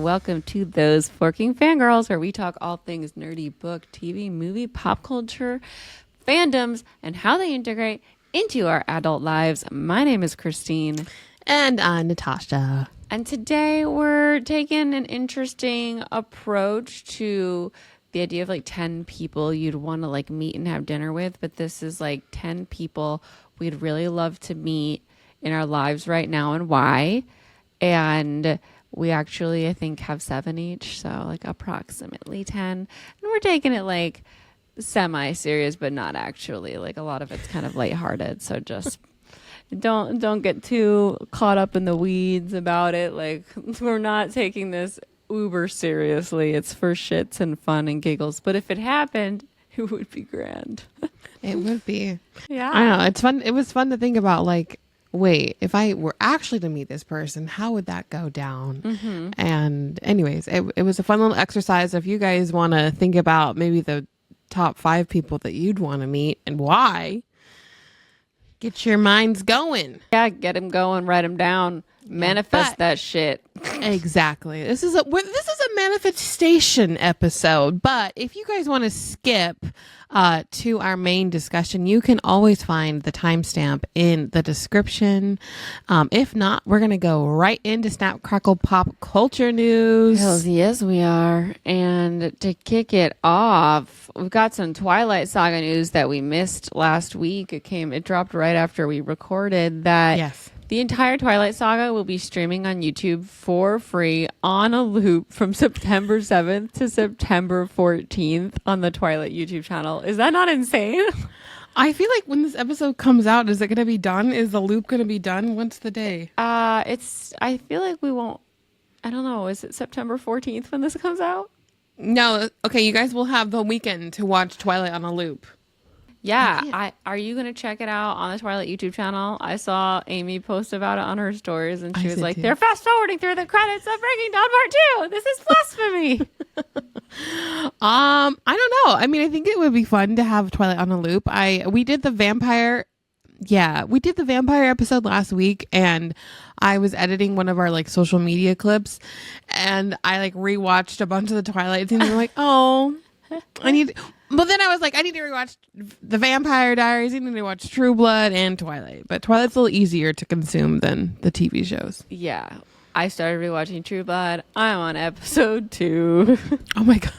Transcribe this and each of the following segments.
welcome to Those Forking Fangirls, where we talk all things nerdy, book, TV, movie, pop culture, fandoms, and how they integrate into our adult lives. My name is Christine. And I'm Natasha. And today we're taking an interesting approach to the idea of like 10 people you'd want to like meet and have dinner with. But this is like 10 people we'd really love to meet in our lives right now and why. And we actually, I think, have 7 each. So like approximately 10. And we're taking it like semi-serious, but not actually. Like a lot of it's kind of lighthearted. So just don't get too caught up in the weeds about it. Like we're not taking this uber seriously. It's for shits and fun and giggles. But if it happened, it would be grand. It would be. Yeah. I know. It's fun. It was fun to think about, like, wait, if I were actually to meet this person, how would that go down? Mm-hmm. And anyways, it was a fun little exercise. If you guys want to think about maybe the top 5 people that you'd want to meet and why, get your minds going. Yeah, get them going, write them down, manifest that shit. Exactly. This is a manifestation episode, but if you guys want to skip to our main discussion, you can always find the timestamp in the description. If not, we're going to go right into Snap Crackle Pop Culture News. Hells yes, we are. And to kick it off, we've got some Twilight Saga news that we missed last week. It dropped right after we recorded that. Yes. The entire Twilight Saga will be streaming on YouTube for free on a loop from September 7th to September 14th on the Twilight YouTube channel. Is that not insane? I feel like when this episode comes out, is it going to be done? Is the loop going to be done? What's the day? I feel like we won't. I don't know. Is it September 14th when this comes out? No. Okay, you guys will have the weekend to watch Twilight on a loop. Yeah, are you going to check it out on the Twilight YouTube channel? I saw Amy post about it on her stories, and she was like, they're fast forwarding through the credits of Breaking Dawn Part 2. This is blasphemy. I don't know. I mean, I think it would be fun to have Twilight on a loop. We did the vampire episode last week, and I was editing one of our like social media clips, and I like rewatched a bunch of the Twilight scenes, and I'm like, oh, but then I was like, I need to rewatch The Vampire Diaries. I need to watch True Blood and Twilight. But Twilight's a little easier to consume than the TV shows. Yeah. I started rewatching True Blood. I'm on episode 2. Oh my God.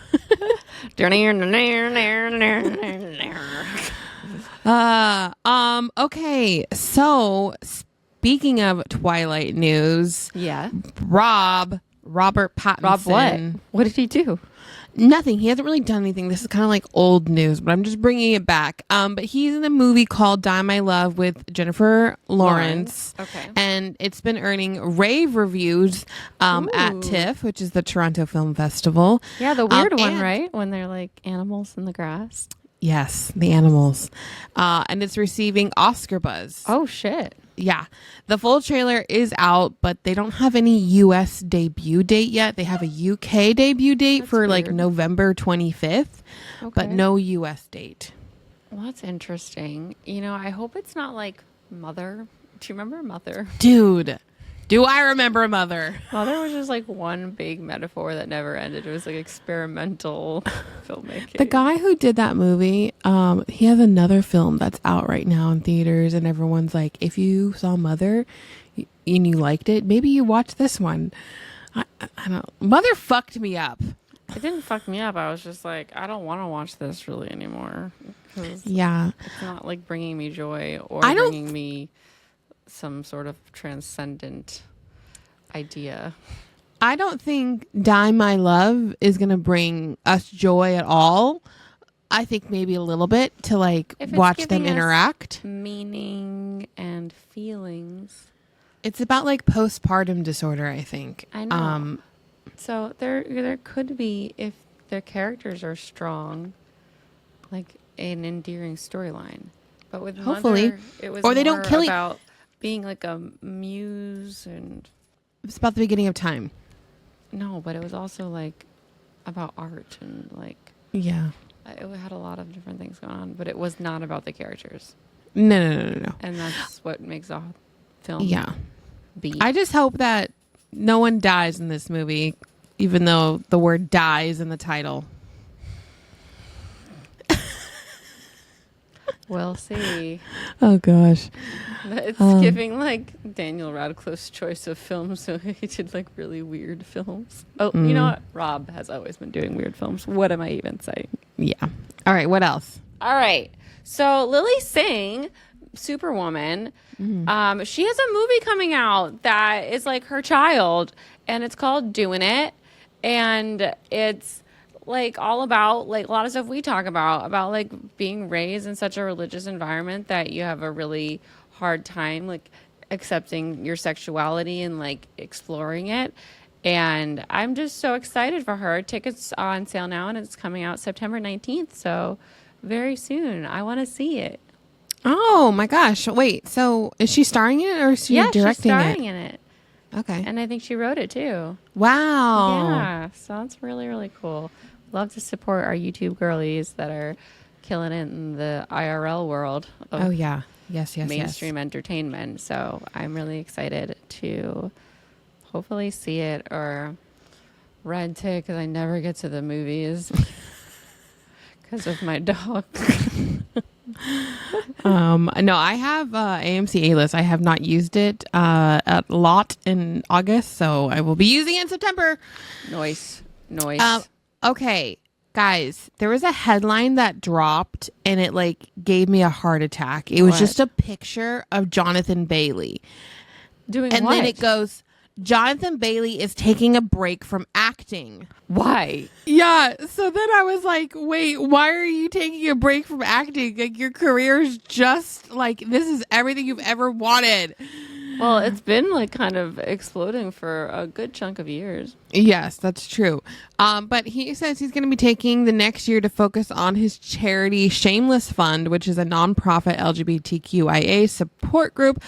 Okay. So speaking of Twilight news. Yeah. Robert Pattinson. Rob what? What did he do? Nothing. He hasn't really done anything. This is kind of like old news, but I'm just bringing it back. But he's in a movie called Die My Love with Jennifer Lawrence. Okay. And it's been earning rave reviews at TIFF, which is the Toronto Film Festival. Yeah, the weird one, right? When they're like animals in the grass. Yes, the animals. And it's receiving Oscar buzz. Oh, shit. Yeah. The full trailer is out, but they don't have any U.S. debut date yet. They have a U.K. debut date for weird. Like November 25th, but no U.S. date. Well, that's interesting. You know, I hope it's not like Mother. Do you remember Mother? Dude, do I remember Mother? Mother was just like one big metaphor that never ended. It was like experimental filmmaking. The guy who did that movie, he has another film that's out right now in theaters, and everyone's like, if you saw Mother and you liked it, maybe you watch this one. I don't. Mother fucked me up. It didn't fuck me up. I was just like, I don't want to watch this really anymore. Yeah, it's not like bringing me joy or bringing me some sort of transcendent idea. I don't think Die My Love is going to bring us joy at all. I think maybe a little bit to like watch them interact. Meaning and feelings. It's about like postpartum disorder, I think. I know. So there could be, if their characters are strong, like an endearing storyline. But with hopefully, Mother, it was or they don't kill about being like a muse, and it's about the beginning of time. No, but it was also like about art and like it had a lot of different things going on, but it was not about the characters. No. And that's what makes a film. Yeah. Beat. I just hope that no one dies in this movie. even though the word die is in the title. We'll see. Oh gosh. It's giving like Daniel Radcliffe's choice of films, so he did like really weird films. Oh, you know what? Rob has always been doing weird films. What am I even saying? Yeah. All right, what else? All right. So Lily Singh, Superwoman, she has a movie coming out that is like her child, and it's called Doing It, and it's like all about like a lot of stuff we talk about like being raised in such a religious environment that you have a really hard time like accepting your sexuality and like exploring it. And I'm just so excited for her. Tickets are on sale now, and it's coming out September 19th, so very soon. I want to see it. Oh my gosh. Wait, so is she starring in it or is she directing she's starring in it. Okay. And I think she wrote it too. Wow. Yeah, so it's really, really cool. Love to support our YouTube girlies that are killing it in the IRL world of Oh yeah. Yes, mainstream entertainment. So I'm really excited to hopefully see it or rent it because I never get to the movies because of my dog. No, I have AMC A-List. I have not used it a lot in August, so I will be using it in September. Noise. Okay, guys, there was a headline that dropped and it like gave me a heart attack. It was just a picture of Jonathan Bailey. Doing and what? then it goes, Jonathan Bailey is taking a break from acting. Why? Yeah, so then I was like, wait, why are you taking a break from acting? Like your career's just like, this is everything you've ever wanted. Well, it's been like kind of exploding for a good chunk of years. Yes, that's true. But he says he's going to be taking the next year to focus on his charity Shameless Fund, which is a nonprofit LGBTQIA support group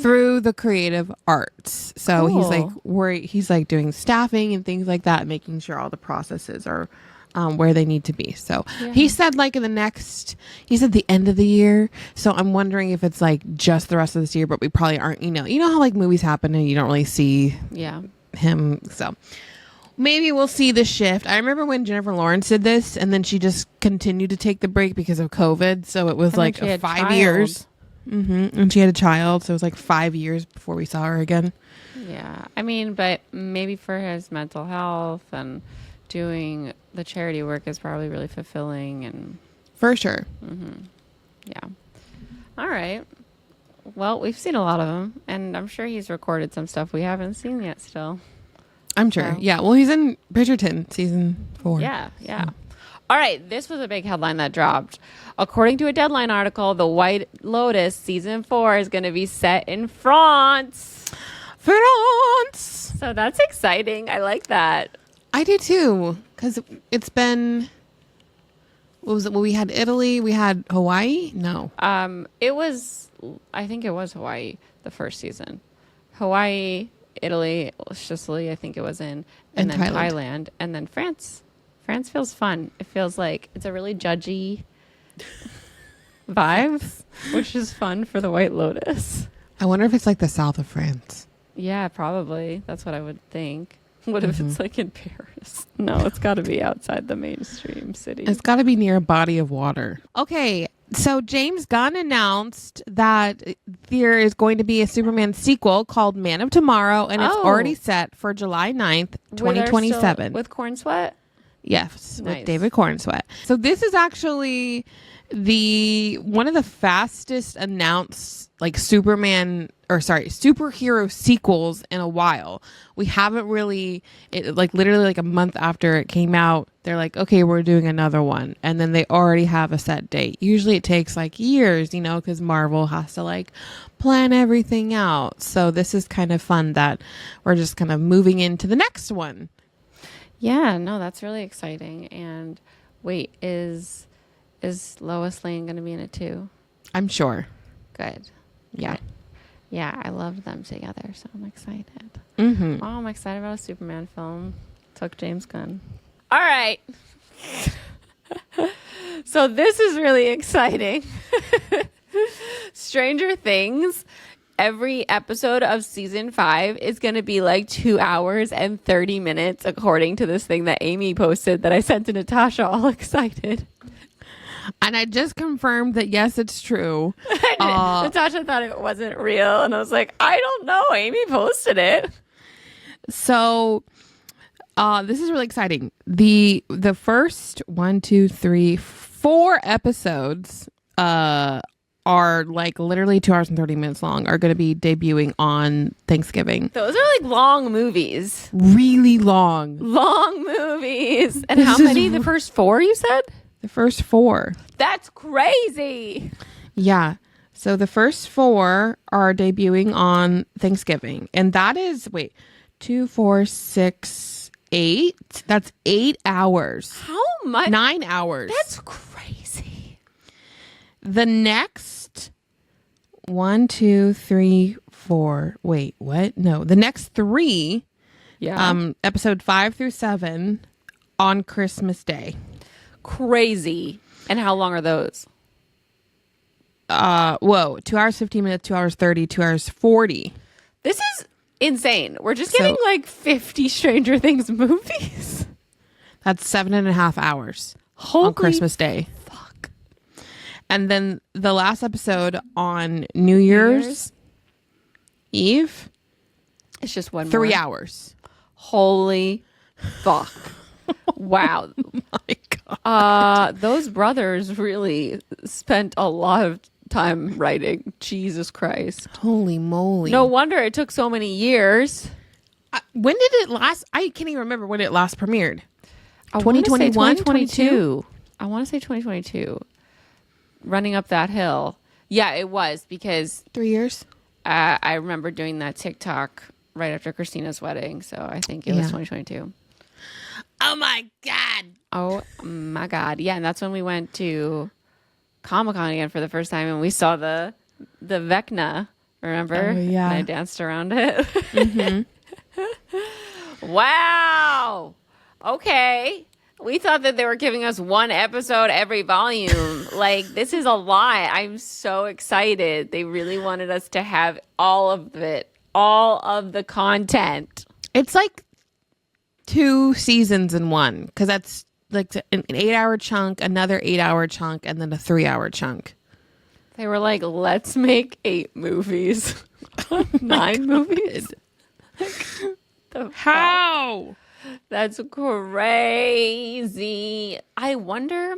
through the creative arts. So he's like he's like doing staffing and things like that, making sure all the processes are where they need to be. So he said like he said the end of the year. So I'm wondering if it's like just the rest of this year, but we probably aren't, you know how like movies happen and you don't really see him. So maybe we'll see the shift. I remember when Jennifer Lawrence did this and then she just continued to take the break because of COVID. So it was and like 5 years. And she had a child. So it was like 5 years before we saw her again. Yeah. I mean, but maybe for his mental health and doing the charity work is probably really fulfilling and for sure. Yeah. All right. Well, we've seen a lot of them, and I'm sure he's recorded some stuff we haven't seen yet still. I'm sure. So. Yeah. Well, he's in Bridgerton season 4. Yeah. So. All right. This was a big headline that dropped. According to a Deadline article, The White Lotus season 4 is going to be set in France. So that's exciting. I like that. I do too, because it's been, what was it? Well, we had Italy, we had Hawaii. No, I think it was Hawaii the first season. Hawaii, Italy, Sicily, I think it was in, and then Thailand, and then France. France feels fun. It feels like it's a really judgy vibe, which is fun for the White Lotus. I wonder if it's like the south of France. Yeah, probably. That's what I would think. What if it's like in Paris? No, it's got to be outside the mainstream city. It's got to be near a body of water. Okay, so James Gunn announced that there is going to be a Superman sequel called Man of Tomorrow, and it's already set for July 9th, 2027. With Corn Sweat? Yes, nice. With David Cornsweet. So this is actually one of the fastest announced superhero sequels in a while. We haven't really, literally like a month after it came out, they're like, okay, we're doing another one. And then they already have a set date. Usually it takes like years, because Marvel has to like plan everything out. So this is kind of fun that we're just kind of moving into the next one. Yeah, no, that's really exciting. And wait, is Lois Lane going to be in it too? I'm sure. Good. Yeah. Yeah, I love them together, so I'm excited. Mm-hmm. Oh, I'm excited about a Superman film. Took James Gunn. All right. So this is really exciting. Stranger Things every episode of season 5 is going to be like 2 hours and 30 minutes, according to this thing that Amy posted that I sent to Natasha, all excited. And I just confirmed that, yes, it's true. Natasha thought it wasn't real. And I was like, I don't know. Amy posted it. So this is really exciting. The first 1, 2, 3, 4 episodes are like literally 2 hours and 30 minutes long, are going to be debuting on Thanksgiving. Those are like long movies. Really long. Long movies. And how many? The first 4, you said? The first 4. That's crazy. Yeah. So the first 4 are debuting on Thanksgiving. And that is, 2, 4, 6, 8. That's 8 hours. How much? 9 hours. That's crazy. The next 1, 2, 3, 4. Wait, what? No, the next 3. Yeah. Episode 5 through 7 on Christmas Day. Crazy. And how long are those? 2 hours 15 minutes, 2 hours 30, 2 hours 40. This is insane. We're just getting like 50 Stranger Things movies. That's 7.5 hours Holy on Christmas Day. Fuck. And then the last episode on New Year's Eve. It's just 3 hours. Holy fuck. Wow. Oh my God. Those brothers really spent a lot of time writing. Jesus Christ. Holy moly. No wonder it took so many years. When did it last? I can't even remember when it last premiered. 2021, 2022? I want to say 2022. Running Up That Hill. Yeah, it was because 3 years. I remember doing that TikTok right after Christina's wedding. So I think it was 2022. Oh my God. Oh my God. Yeah. And that's when we went to Comic-Con again for the first time. And we saw the Vecna, remember? Oh, yeah. And I danced around it. Mm-hmm. Wow. Okay. We thought that they were giving us 1 episode every volume. Like, this is a lot. I'm so excited. They really wanted us to have all of it, all of the content. It's like 2 seasons in one, because that's like an 8-hour chunk, another 8-hour chunk, and then a 3-hour chunk. They were like, let's make 8 movies. 9 movies? How? That's crazy. I wonder,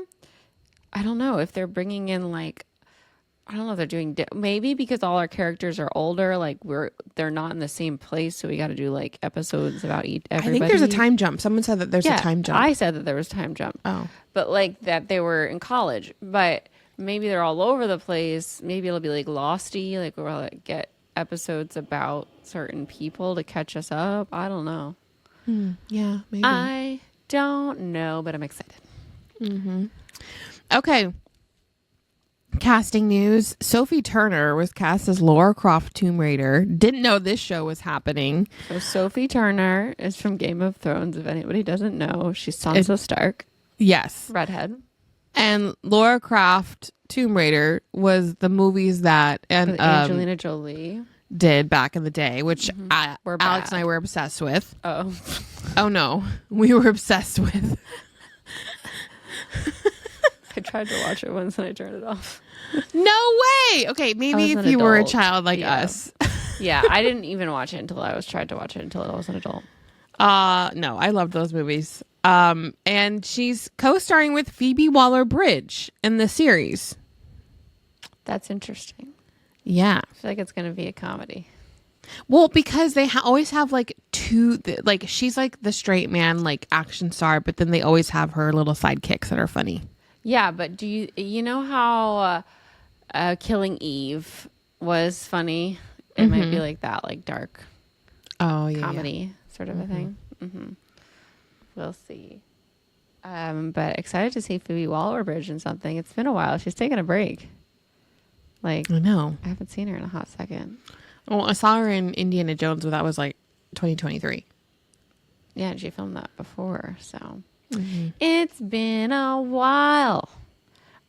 I don't know if they're bringing in like, I don't know if they're doing, maybe because all our characters are older, like they're not in the same place. So we got to do like episodes about everybody. I think there's a time jump. Someone said that there's a time jump. I said that there was time jump. Oh. But like that they were in college, but maybe they're all over the place. Maybe it'll be like Losty, like we'll like, get episodes about certain people to catch us up. I don't know. Yeah, maybe. I don't know, but I'm excited. Mm-hmm. Okay. Casting news. Sophie Turner was cast as Lara Croft Tomb Raider. Didn't know this show was happening. So Sophie Turner is from Game of Thrones. If anybody doesn't know, she's Sansa Stark. Yes. Redhead. And Lara Croft Tomb Raider was the movies that With Angelina Jolie did back in the day, which Alex and I were obsessed with. Oh. Oh no, we were obsessed with. I tried to watch it once and I turned it off. No way. Okay, maybe if you were a child like us. Yeah, I didn't even watch it until I tried to watch it until I was an adult. No, I loved those movies. And she's co-starring with Phoebe Waller-Bridge in the series. That's interesting. Yeah. I feel like it's going to be a comedy. Well, because they always have like like she's like the straight man, like action star, but then they always have her little sidekicks that are funny. Yeah, but do you know how Killing Eve was funny? It might be like that, like dark comedy sort of a thing. Mm-hmm. We'll see. But excited to see Phoebe Waller-Bridge in something. It's been a while. She's taken a break. Like, I know. I haven't seen her in a hot second. Well, I saw her in Indiana Jones, but that was like 2023. Yeah, and she filmed that before, so it's been a while.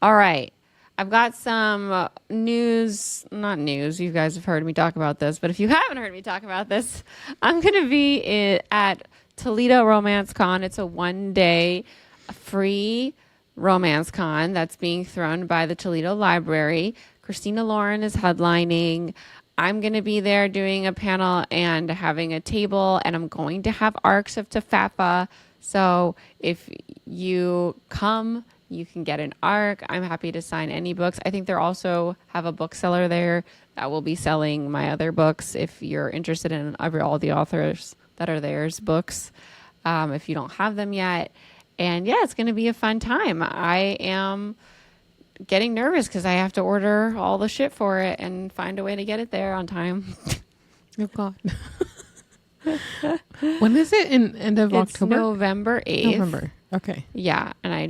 All right. I've got some news, not news. You guys have heard me talk about this, but if you haven't heard me talk about this, I'm going to be at Toledo Romance Con. It's a 1-day free romance con that's being thrown by the Toledo Library. Christina Lauren is headlining. I'm going to be there doing a panel and having a table, and I'm going to have arcs of Tafafa. So if you come, you can get an arc. I'm happy to sign any books. I think they also have a bookseller there that will be selling my other books if you're interested in all the authors that are there's books, if you don't have them yet. And yeah, it's going to be a fun time. I am getting nervous because I have to order all the shit for it and find a way to get it there on time. Oh, God. When is it? In end of It's October? November 8th. November. Okay. Yeah, and I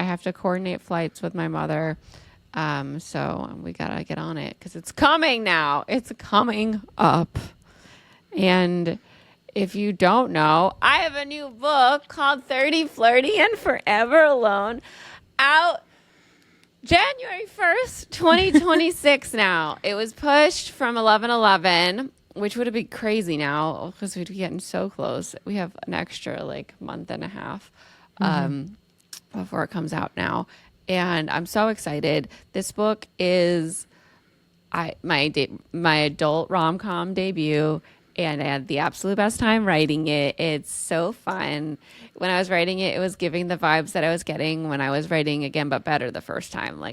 have to coordinate flights with my mother. So we got to get on it because it's coming now. It's coming up. And if you don't know, I have a new book called 30, Flirty, and Forever Alone out January 1st, 2026 now. It was pushed from 11/11, which would have been crazy now because we'd be getting so close. We have an extra month and a half before it comes out now. And I'm so excited. This book is my adult rom-com debut, and I had the absolute best time writing it. It's so fun. When I was writing it, it was giving the vibes that I was getting when I was writing Again But Better the first time.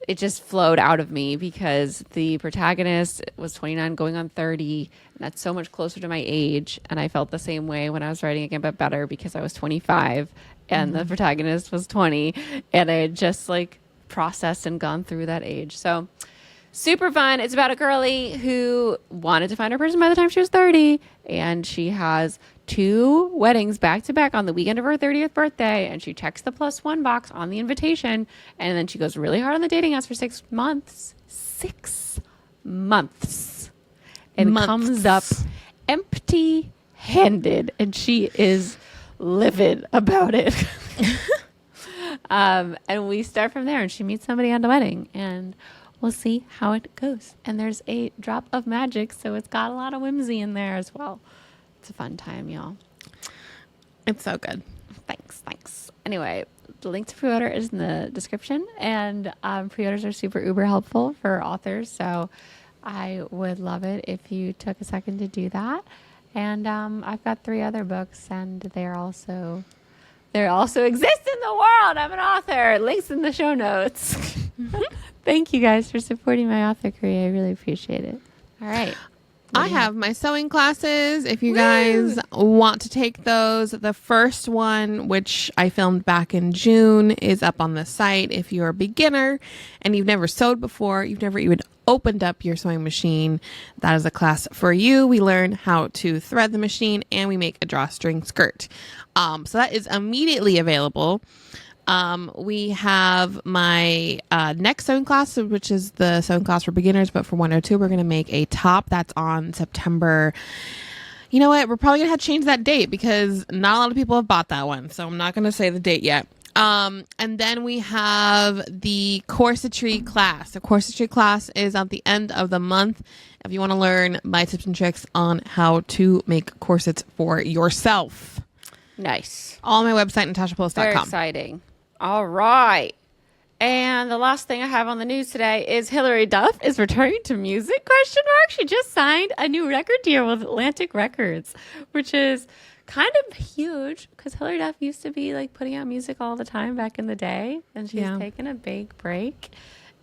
It just flowed out of me because the protagonist was 29 going on 30, and that's so much closer to my age. And I felt the same way when I was writing Again But Better because I was 25 and the protagonist was 20, and I had just processed and gone through that age. So super fun. It's about a girlie who wanted to find her person by the time she was 30, and she has 2 weddings back to back on the weekend of her 30th birthday, and she checks the +1 box on the invitation, and then she goes really hard on the dating apps for 6 months. 6 months. And comes up empty-handed, and she is livid about it. And we start from there, and she meets somebody on the wedding, and we'll see how it goes. And there's a drop of magic, so it's got a lot of whimsy in there as well. It's a fun time, y'all. It's so good. Thanks. Anyway, the link to pre-order is in the description, and pre-orders are super uber helpful for authors, so I would love it if you took a second to do that. And I've got 3 other books, and they also exist in the world. I'm an author. Links in the show notes. Thank you guys for supporting my author career. I really appreciate it. All right. I have my sewing classes. If you guys want to take those, the first one, which I filmed back in June, is up on the site. If you're a beginner and you've never sewed before, you've never even opened up your sewing machine, that is a class for you. We learn how to thread the machine, and we make a drawstring skirt. So that is immediately available. We have my next sewing class, which is the sewing class for beginners, but for 102, we're going to make a top that's on September. You know what? We're probably going to have to change that date because not a lot of people have bought that one. So I'm not going to say the date yet. And then we have the corsetry class. The corsetry class is at the end of the month. If you want to learn my tips and tricks on how to make corsets for yourself. Nice. All on my website, natashapolis.com. Very exciting. All right. And the last thing I have on the news today is Hilary Duff is returning to music, ? She just signed a new record deal with Atlantic Records, which is kind of huge because Hilary Duff used to be putting out music all the time back in the day, and she's taken a big break.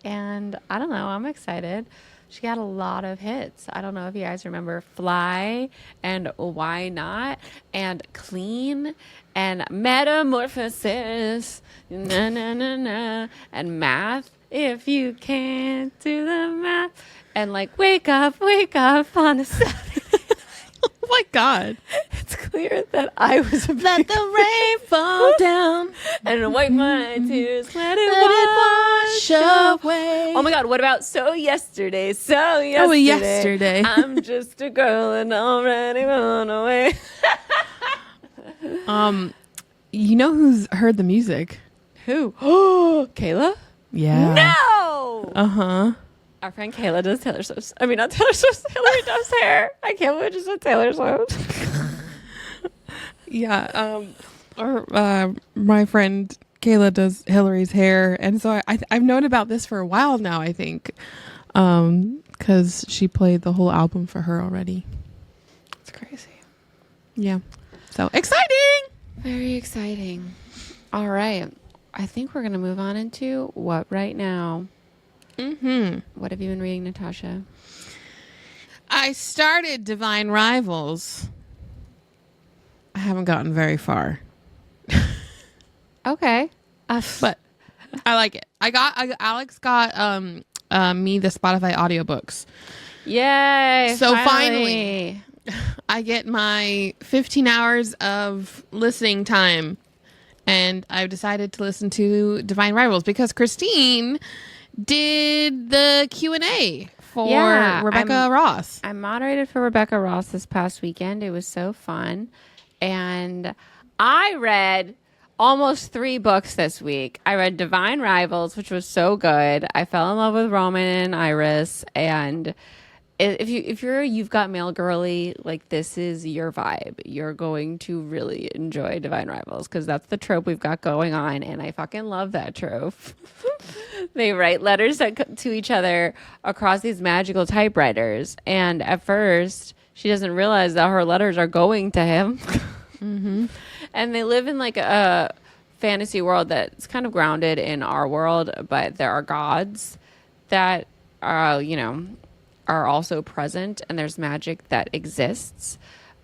And I don't know, I'm excited. She got a lot of hits. I don't know if you guys remember Fly and Why Not and Clean and Metamorphosis, na na na na, and Math. If you can't do the math, and wake up on a Saturday. Oh my God. It's clear that I was Let the rain fall down and wipe my tears. Let it wash away. Oh my God, what about So Yesterday? Oh, yesterday. I'm just a girl and already run away. You know who's heard the music? Who? Oh, Kayla? Yeah. No! Uh-huh. Our friend Kayla does Taylor Swift. I mean, not Taylor Swift, Hilary Duff's hair. I can't believe I just said Taylor Swift. Yeah. Or my friend Kayla does Hillary's hair. And so I've known about this for a while now, I think. Because she played the whole album for her already. It's crazy. Yeah. So exciting! Very exciting. All right. I think we're going to move on into what right now. Mm-hmm. What have you been reading, Natasha? I started Divine Rivals. I haven't gotten very far. Okay. But I like it. Alex got me the Spotify audiobooks. Yay. So finally I get my 15 hours of listening time, and I've decided to listen to Divine Rivals because Christine did the Q&A for Rebecca Ross. I moderated for Rebecca Ross this past weekend. It was so fun. And I read almost 3 books this week. I read Divine Rivals, which was so good. I fell in love with Roman and Iris, and if you've got mail girly, like, this is your vibe. You're going to really enjoy Divine Rivals because that's the trope we've got going on, and I fucking love that trope. They write letters to each other across these magical typewriters, and at first she doesn't realize that her letters are going to him. Mm-hmm. And they live in like a fantasy world that's kind of grounded in our world, but there are gods that are also present, and there's magic that exists.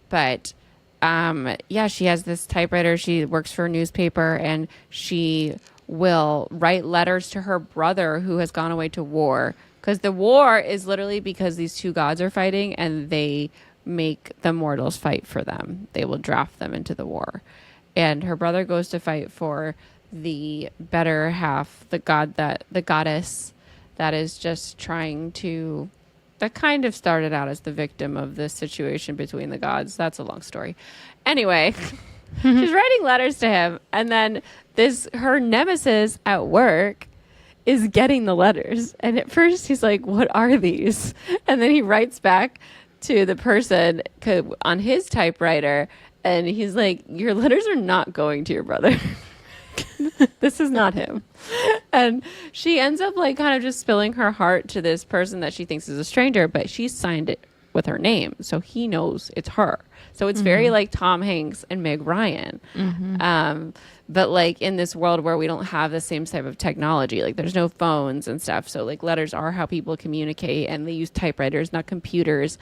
But she has this typewriter. She works for a newspaper, and she will write letters to her brother who has gone away to war, because the war is literally because these 2 gods are fighting, and they make the mortals fight for them. They will draft them into the war. And her brother goes to fight for the better half, the goddess that is just trying to, that kind of started out as the victim of this situation between the gods. That's a long story. Anyway, she's writing letters to him, and then her nemesis at work is getting the letters. And at first he's like, what are these? And then he writes back to the person on his typewriter, and he's like, your letters are not going to your brother. This is not him. And she ends up like kind of just spilling her heart to this person that she thinks is a stranger, but she signed it with her name, so he knows it's her. So it's very like Tom Hanks and Meg Ryan. Mm-hmm. But like in this world where we don't have the same type of technology, like there's no phones and stuff. So like letters are how people communicate, and they use typewriters, not computers.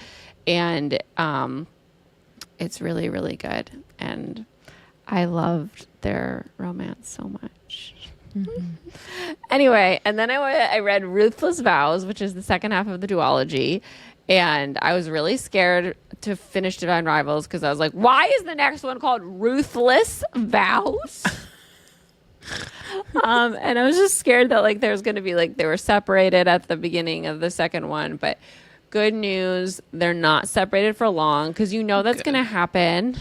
And it's really, really good. And I loved their romance so much. Mm-hmm. Anyway, and then I read Ruthless Vows, which is the second half of the duology. And I was really scared to finish Divine Rivals because I was like, why is the next one called Ruthless Vows? And I was just scared that like there was going to be like they were separated at the beginning of the second one. But good news, they're not separated for long, because that's going to happen.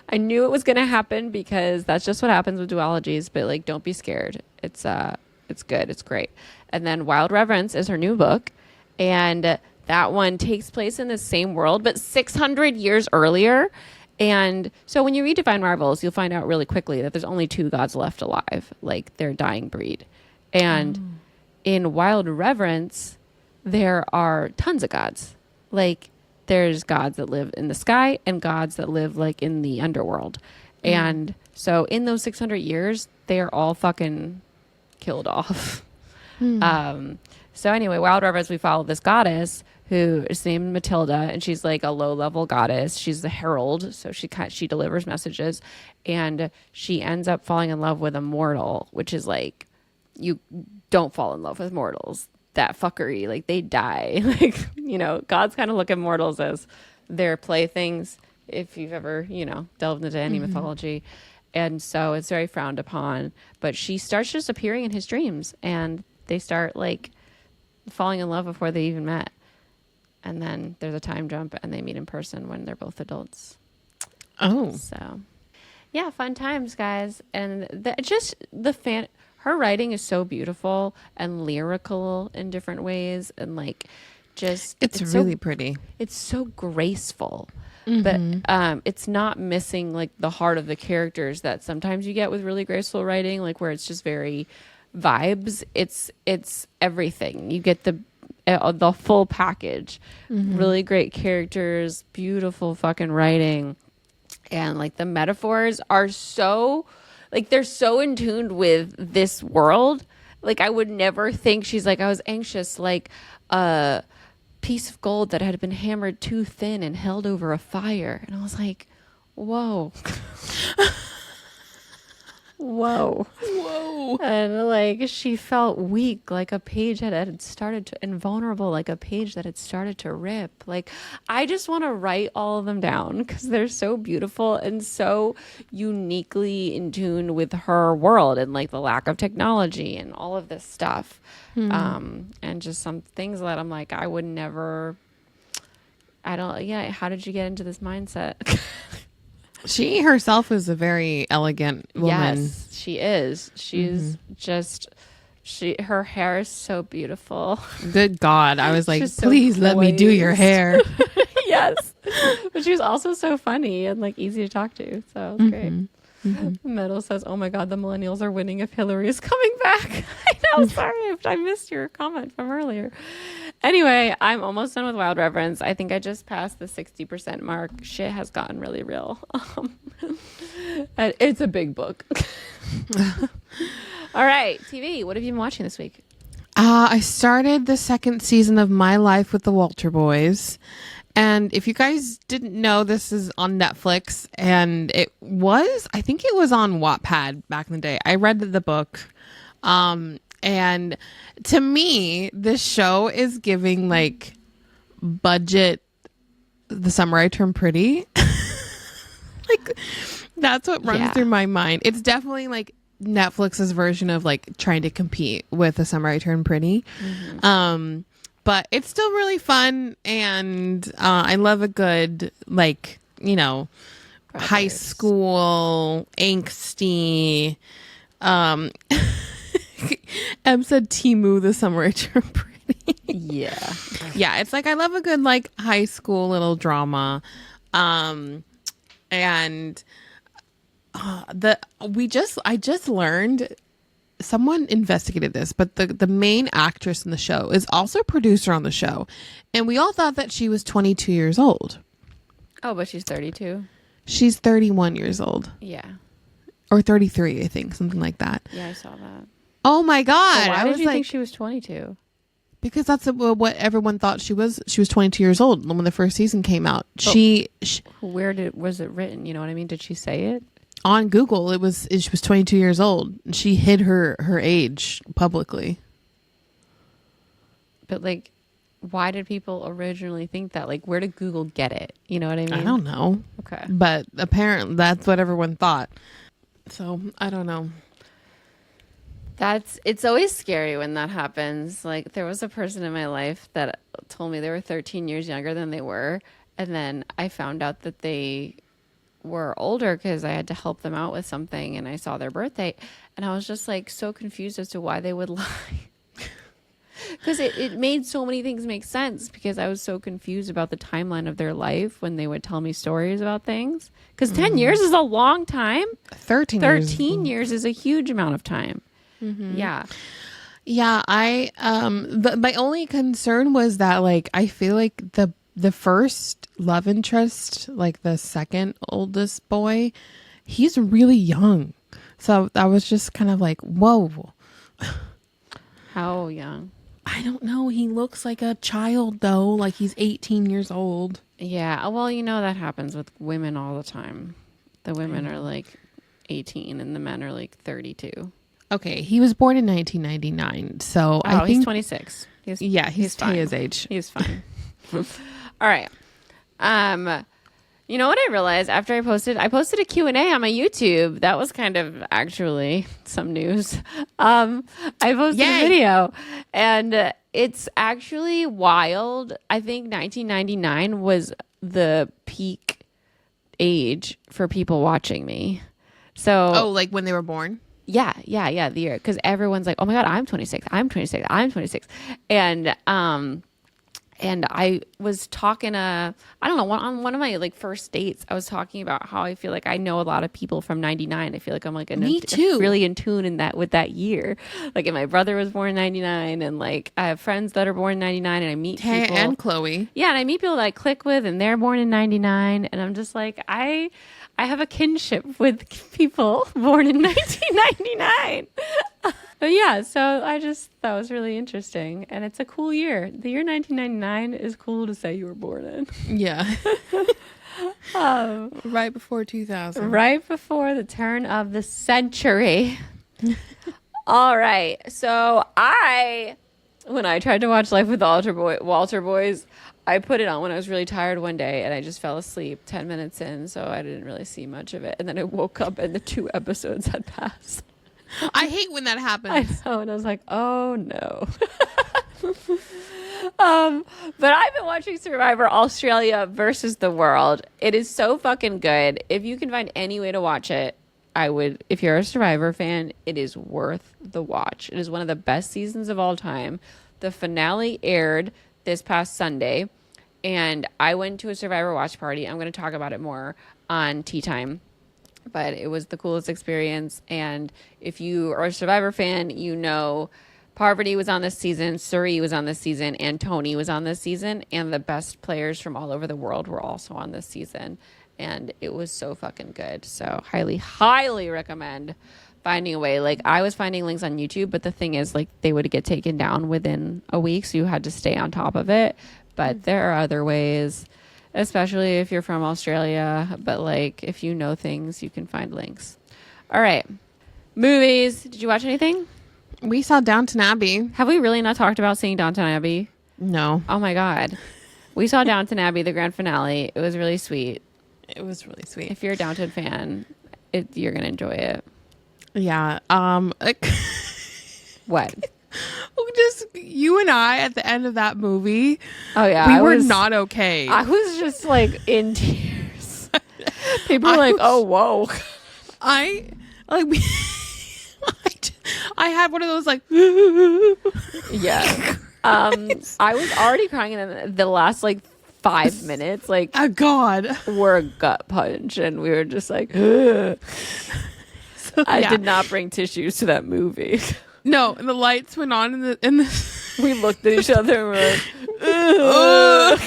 I knew it was going to happen because that's just what happens with duologies. But like, don't be scared. It's good. It's great. And then Wild Reverence is her new book, and that one takes place in the same world, but 600 years earlier. And so when you read Divine Rivals, you'll find out really quickly that there's only 2 gods left alive, like their dying breed. And in Wild Reverence, there are tons of gods. Like there's gods that live in the sky and gods that live like in the underworld. And so in those 600 years, they're all fucking killed off. So anyway, Wild Reverence, we follow this goddess who is named Matilda, and she's like a low-level goddess. She's the herald, so she delivers messages, and she ends up falling in love with a mortal, which is like, you don't fall in love with mortals. That fuckery, like they die. Like, gods kind of look at mortals as their playthings, if you've ever, delved into any mythology. And so it's very frowned upon. But she starts just appearing in his dreams, and they start like falling in love before they even met. And then there's a time jump, and they meet in person when they're both adults. Oh. So, yeah, fun times, guys. And her writing is so beautiful and lyrical in different ways, and like just it's really pretty. It's so graceful. But it's not missing like the heart of the characters that sometimes you get with really graceful writing, like where it's just very vibes. It's everything. You get the full package. Really great characters, beautiful fucking writing, and like the metaphors are so like they're so in tune with this world. Like I would never think she's like I was anxious like piece of gold that had been hammered too thin and held over a fire, and I was like, whoa. Whoa. And like she felt weak, like a page had started to, and vulnerable, like a page that had started to rip. Like I just want to write all of them down because they're so beautiful and so uniquely in tune with her world and like the lack of technology and all of this stuff. And just some things that I'm like, I would never, how did you get into this mindset? She herself is a very elegant woman. Yes, she is. She's just, her hair is so beautiful. Good God. I was like, She's so please let me do your poised. hair. Yes. But she was also so funny and like easy to talk to. So it was great. Meadow says, oh my God, the millennials are winning if Hilary is coming back. I know, sorry, I missed your comment from earlier. Anyway, I'm almost done with Wild Reverence. I think I just passed the 60% mark. Shit has gotten really real. And it's a big book. All right, TV, what have you been watching this week? I started the second season of My Life with the Walter Boys. And if you guys didn't know, this is on Netflix, and I think it was on Wattpad back in the day. I read the book. And to me, this show is giving like budget, the summer I turned pretty. Like that's what runs through my mind. It's definitely like Netflix's version of like trying to compete with The Summer I Turned Pretty. But it's still really fun, and I love a good, like, high school, angsty. Em said Timu, The Summer I Turned Pretty. Yeah. Yeah, it's like I love a good, like, high school little drama. And I just learned, someone investigated this, but the main actress in the show is also a producer on the show, and we all thought that she was 22 years old. Oh, but she's 32. She's 31 years old. Yeah. Or 33, I think, something like that. Yeah, I saw that. Oh my God. Well, why did you think she was 22? Because that's what everyone thought she was. She was 22 years old when the first season came out. Where was it written? You know what I mean? Did she say it? On Google, she was 22 years old. She hid her age publicly. But like, why did people originally think that? Like, where did Google get it? You know what I mean? I don't know. Okay. But apparently that's what everyone thought. So I don't know. It's always scary when that happens. Like, there was a person in my life that told me they were 13 years younger than they were. And then I found out that they were older because I had to help them out with something, and I saw their birthday, and I was just like so confused as to why they would lie. Because it made so many things make sense, because I was so confused about the timeline of their life when they would tell me stories about things. Because 10 years is a long time. 13 years is a huge amount of time. Yeah. Yeah, my only concern was that, like, I feel like the first love interest, like the second oldest boy, he's really young. So I was just kind of like, whoa. How young? I don't know. He looks like a child, though. Like he's 18 years old. Yeah. Well, that happens with women all the time. The women are like 18 and the men are like 32. Okay. He was born in 1999. So I think he's 26. He's fine. his age. He's fine. All right. You know what I realized after I posted a Q&A on my YouTube. That was kind of actually some news. I posted a video, and it's actually wild. I think 1999 was the peak age for people watching me. So like when they were born? Yeah, the year, because everyone's like, oh my god, I'm 26, I'm 26, I'm 26, and I was talking I don't know, on one of my like first dates, I was talking about how I feel like I know a lot of people from '99. I feel like I'm like Me too. really in tune in that with that year. Like, and my brother was born in '99, and like I have friends that are born in '99, and I meet people and Chloe. Yeah, and I meet people that I click with, and they're born in '99, and I'm just like, I have a kinship with people born in 1999. But yeah, so that was really interesting, and it's a cool year. The year 1999 is cool to say you were born in. Yeah. Right before 2000. Right before the turn of the century. All right, so when I tried to watch Life with the Walter Boys, I put it on when I was really tired one day, and I just fell asleep 10 minutes in, so I didn't really see much of it. And then I woke up, and the 2 episodes had passed. I hate when that happens. I know, and I was like, oh no. But I've been watching Survivor Australia versus the World. It is so fucking good. If you can find any way to watch it, I would. If you're a Survivor fan, it is worth the watch. It is one of the best seasons of all time. The finale aired this past Sunday, and I went to a Survivor watch party. I'm going to talk about it more on Tea Time, but it was the coolest experience. And if you are a Survivor fan, you know Parvati was on this season, Suri was on this season, and Tony was on this season, and the best players from all over the world were also on this season, and it was so fucking good. So highly recommend finding a way. Like, I was finding links on YouTube, but the thing is, like, they would get taken down within a week, so you had to stay on top of it. But there are other ways, especially if you're from Australia. But like, if you know things, you can find links. All right, movies. Did you watch anything? We saw Downton Abbey. Have we really not talked about seeing Downton Abbey? No. Oh my god, we saw Downton Abbey, the grand finale. It was really sweet. It was really sweet. If you're a Downton fan, you're gonna enjoy it. Yeah. What? Just you and I at the end of that movie. Oh yeah, we were not okay. I was just like in tears. People were like, "Oh whoa." I had one of those like yeah. I was already crying in the last like 5 minutes. Like, oh god, were a gut punch, and we were just like, I did not bring tissues to that movie. No, and the lights went on in the we looked at each other and we're like,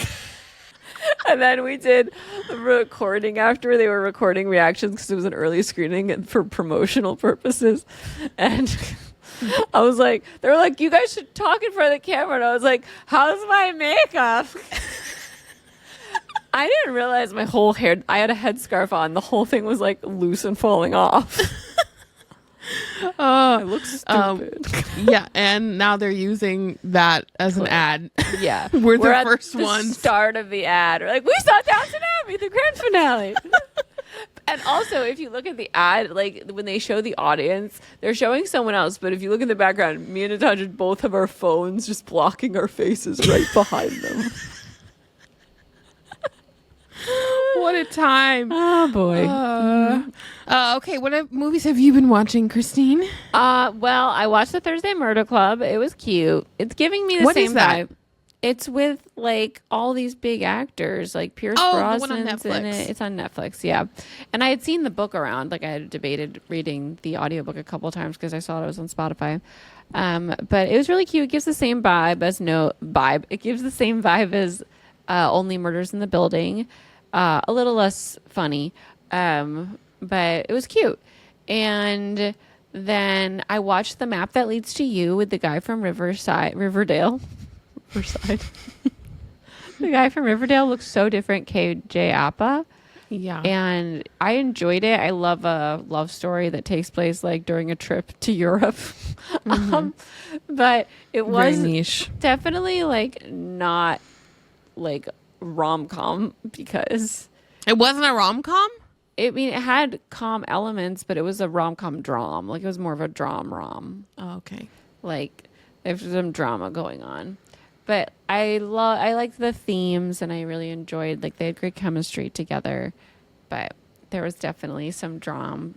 and then we did a recording after. They were recording reactions because it was an early screening and for promotional purposes. And I was like, they were like, you guys should talk in front of the camera. And I was like, how's my makeup? I didn't realize my whole hair, I had a headscarf on. The whole thing was like loose and falling off. It looks stupid. Yeah, and now they're using that as an ad. Yeah. We're the at first the ones. Start of the ad. We're like, we saw Downton Abbey, the grand finale. And also, if you look at the ad, like when they show the audience, they're showing someone else. But if you look in the background, me and Natasha both have our phones just blocking our faces right behind them. What a time. Oh boy. Okay, what movies have you been watching, Christine? Well, I watched the Thursday Murder Club. It was cute. It's giving me the same vibe. It's with like all these big actors, like Pierce Brosnan's in it. It's on Netflix, yeah. And I had seen the book around. Like, I had debated reading the audiobook a couple of times because I saw it was on Spotify. But it was really cute. It gives the same vibe as It gives the same vibe as Only Murders in the Building. A little less funny, but it was cute. And then I watched The Map That Leads to You with the guy from Riverdale. The guy from Riverdale looks so different, KJ Apa. Yeah. And I enjoyed it. I love a love story that takes place like during a trip to Europe. Mm-hmm. But it was very niche. Definitely like not like rom-com, because it wasn't a rom-com. It had com elements, but it was a rom-com dram. Like, it was more of a rom. Oh, okay. Like, there's some drama going on, but I liked the themes, and I really enjoyed, like, they had great chemistry together, but there was definitely some drama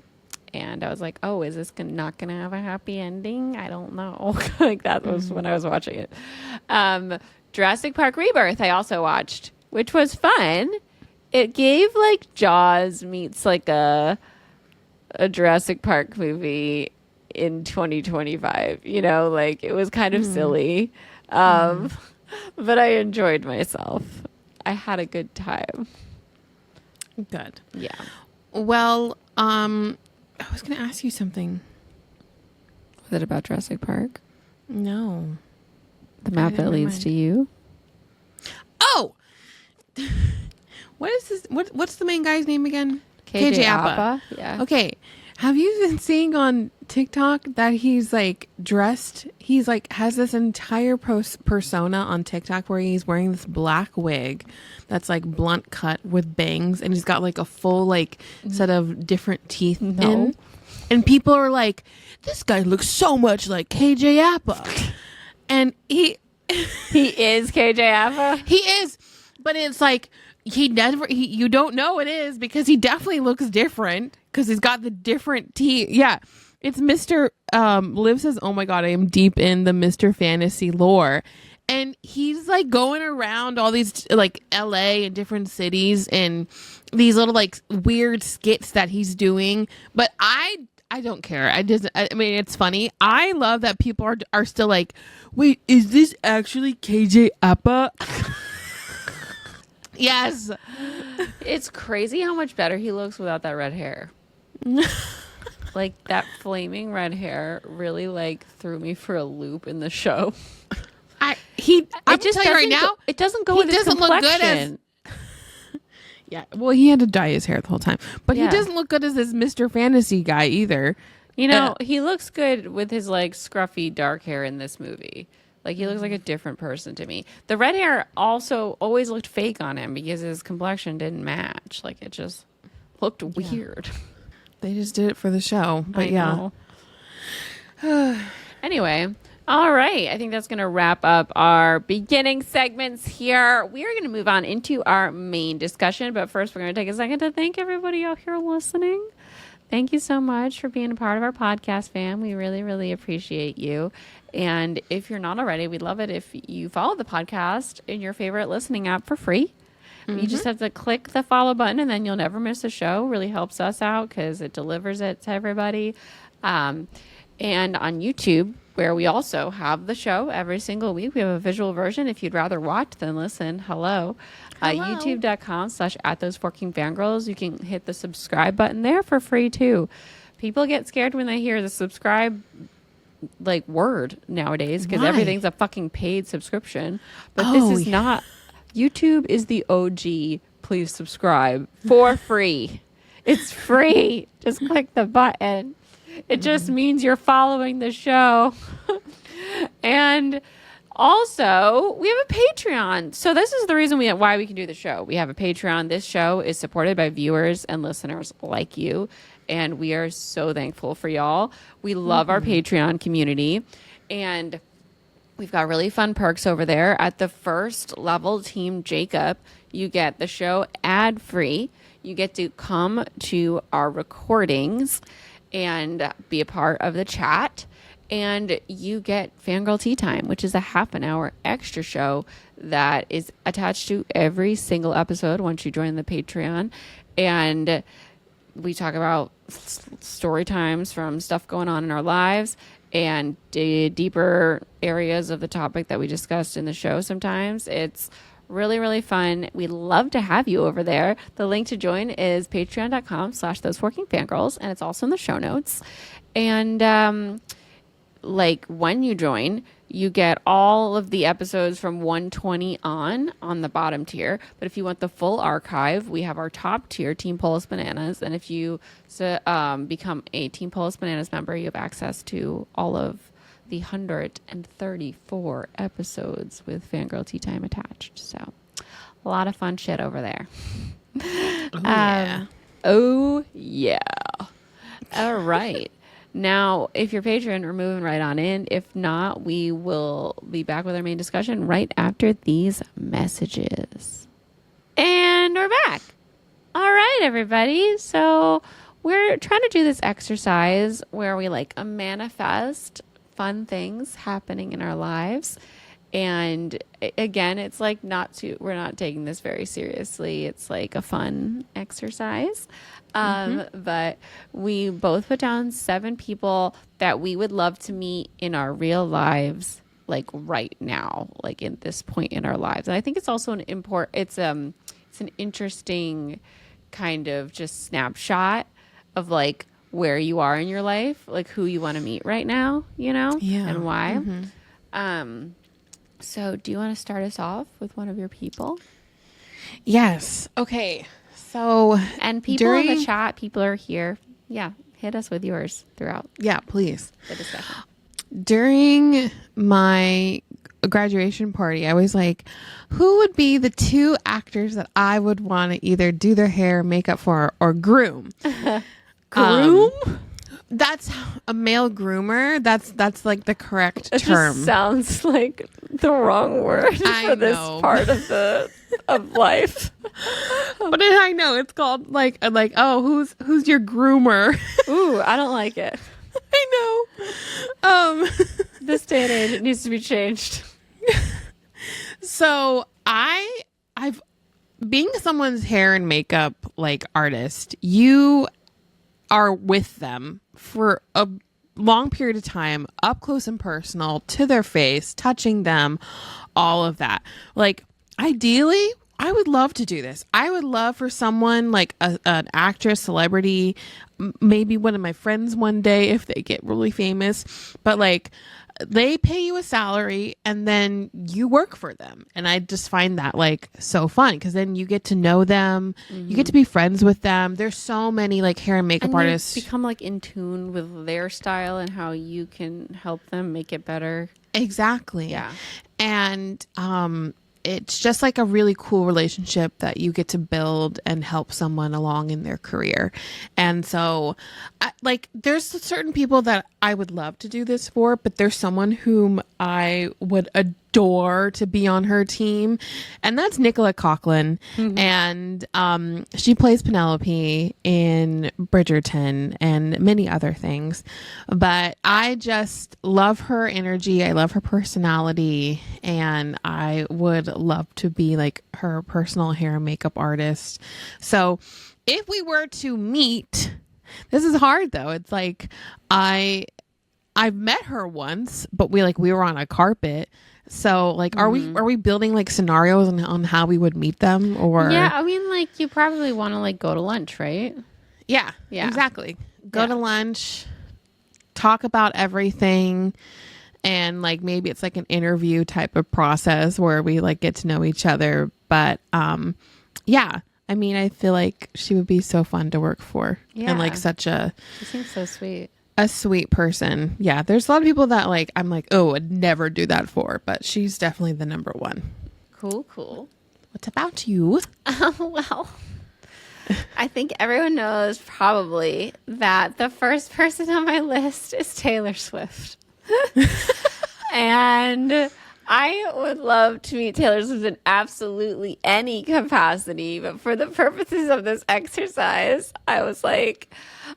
and I was like, oh, is this not gonna have a happy ending? I don't know. Like that was when I was watching it. Jurassic Park Rebirth I also watched, which was fun. It gave like Jaws meets like a Jurassic Park movie in 2025, you know, like it was kind of silly. But I enjoyed myself. I had a good time. Good. Yeah. Well, I was going to ask you something. Was it about Jurassic Park? No. The map that leads to you? Oh! What is this? What's the main guy's name again? KJ Apa. Yeah. Okay. Have you been seeing on TikTok that he's like dressed? He's like has this entire persona on TikTok where he's wearing this black wig that's like blunt cut with bangs, and he's got like a full like set of different teeth in. And people are like, this guy looks so much like KJ Apa. And he is KJ Apa? He is, but it's like you don't know it is because he definitely looks different because he's got the different teeth. Yeah. It's Mr. Liv says, oh my God, I am deep in the Mr. Fantasy lore. And he's like going around all these like LA and different cities and these little like weird skits that he's doing. But I don't care. I mean, it's funny. I love that people are still like, wait, is this actually KJ Apa? Yes. It's crazy how much better he looks without that red hair. Like that flaming red hair really like threw me for a loop in the show. I'm just telling you right now, it doesn't go with his complexion. Yeah, well, he had to dye his hair the whole time, but he doesn't look good as this Mr. Fantasy guy either. You know, he looks good with his like scruffy dark hair in this movie. Like he looks like a different person to me. The red hair also always looked fake on him because his complexion didn't match. Like it just looked weird. They just did it for the show, but Anyway, all right. I think that's going to wrap up our beginning segments here. We are going to move on into our main discussion, but first we're going to take a second to thank everybody out here listening. Thank you so much for being a part of our podcast, fam. We really, really appreciate you. And if you're not already, we'd love it if you follow the podcast in your favorite listening app for free. You just have to click the follow button and then you'll never miss a show. Really helps us out because it delivers it to everybody. And on YouTube, where we also have the show every single week. We have a visual version if you'd rather watch than listen. Hello. YouTube.com/@those4kingfangirls. You can hit the subscribe button there for free too. People get scared when they hear the subscribe like word nowadays because everything's a fucking paid subscription. But this is not. YouTube is the OG. Please subscribe for free. It's free. Just click the button. It just means you're following the show. And also, we have a Patreon. So this is the reason why we can do the show. We have a Patreon. This show is supported by viewers and listeners like you. And we are so thankful for y'all. We love our Patreon community. And we've got really fun perks over there. At the first level, Team Jacob, you get the show ad-free. You get to come to our recordings and be a part of the chat. And you get Fangirl Tea Time, which is a half an hour extra show that is attached to every single episode once you join the Patreon. And we talk about story times from stuff going on in our lives and deeper areas of the topic that we discussed in the show sometimes. It's really, really fun. We'd love to have you over there. The link to join is patreon.com/those4kingfangirls, and it's also in the show notes. And like when you join, you get all of the episodes from 120 on the bottom tier. But if you want the full archive, we have our top tier, Team Polis Bananas. And if you become a Team Polis Bananas member, you have access to all of the 134 episodes with Fangirl Tea Time attached. So a lot of fun shit over there. Oh, yeah. All right. Now, if you're Patreon, we're moving right on in. If not, we will be back with our main discussion right after these messages. And we're back. All right, everybody. So we're trying to do this exercise where we like manifest fun things happening in our lives. And again, it's like we're not taking this very seriously. It's like a fun exercise. But we both put down 7 people that we would love to meet in our real lives, like right now, like in this point in our lives. And I think it's also it's an interesting kind of just snapshot of like where you are in your life, like who you want to meet right now, and why. So do you want to start us off with one of your people? Yes. Okay. So, and people in the chat, people are here. Yeah. Hit us with yours throughout. Yeah, please. The discussion. During my graduation party, I was like, who would be the 2 actors that I would want to either do their hair, makeup for, or groom? Groom? That's a male groomer. That's like the correct term. Just sounds like the wrong word for this part of life. But I know it's called like oh, who's your groomer? Ooh, I don't like it. I know. This day and age, it needs to be changed. So I've being someone's hair and makeup like artist, you are with them for a long period of time, up close and personal, to their face, touching them, all of that. Like, ideally, I would love to do this. I would love for someone like an actress, celebrity, maybe one of my friends one day if they get really famous, but like they pay you a salary and then you work for them. And I just find that like so fun because then you get to know them, you get to be friends with them. There's so many like hair and makeup artists. Become like in tune with their style and how you can help them make it better. Exactly. Yeah. And it's just like a really cool relationship that you get to build and help someone along in their career. And so like there's certain people that I would love to do this for, but there's someone whom I would adore to be on her team, and that's Nicola Coughlan. And she plays Penelope in Bridgerton and many other things, but I just love her energy. I love her personality, and I would love to be like her personal hair and makeup artist. So if we were to meet, this is hard though. It's like I've met her once, but we were on a carpet. So like, are we building like scenarios on how we would meet them? Or yeah, I mean, like you probably want to like go to lunch, right? Yeah, exactly. Go to lunch, talk about everything, and like maybe it's like an interview type of process where we like get to know each other. But yeah, I mean, I feel like she would be so fun to work for, and like she seems so sweet. A sweet person. Yeah, there's a lot of people that like I'm like, oh, I'd never do that for, but she's definitely the number one. Cool. What about you? Well, I think everyone knows probably that the first person on my list is Taylor Swift. And I would love to meet Taylor Swift in absolutely any capacity, but for the purposes of this exercise, I was like,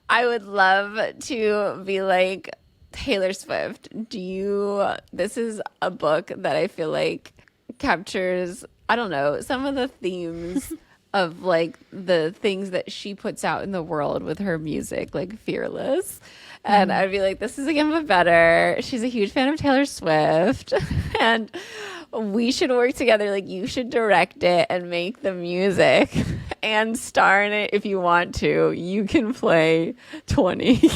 I would love to be like, Taylor Swift, this is a book that I feel like captures, I don't know, some of the themes of like the things that she puts out in the world with her music, like Fearless. And I'd be like, this is again but better. She's a huge fan of Taylor Swift. And we should work together. Like, you should direct it and make the music and star in it if you want to. You can play 20.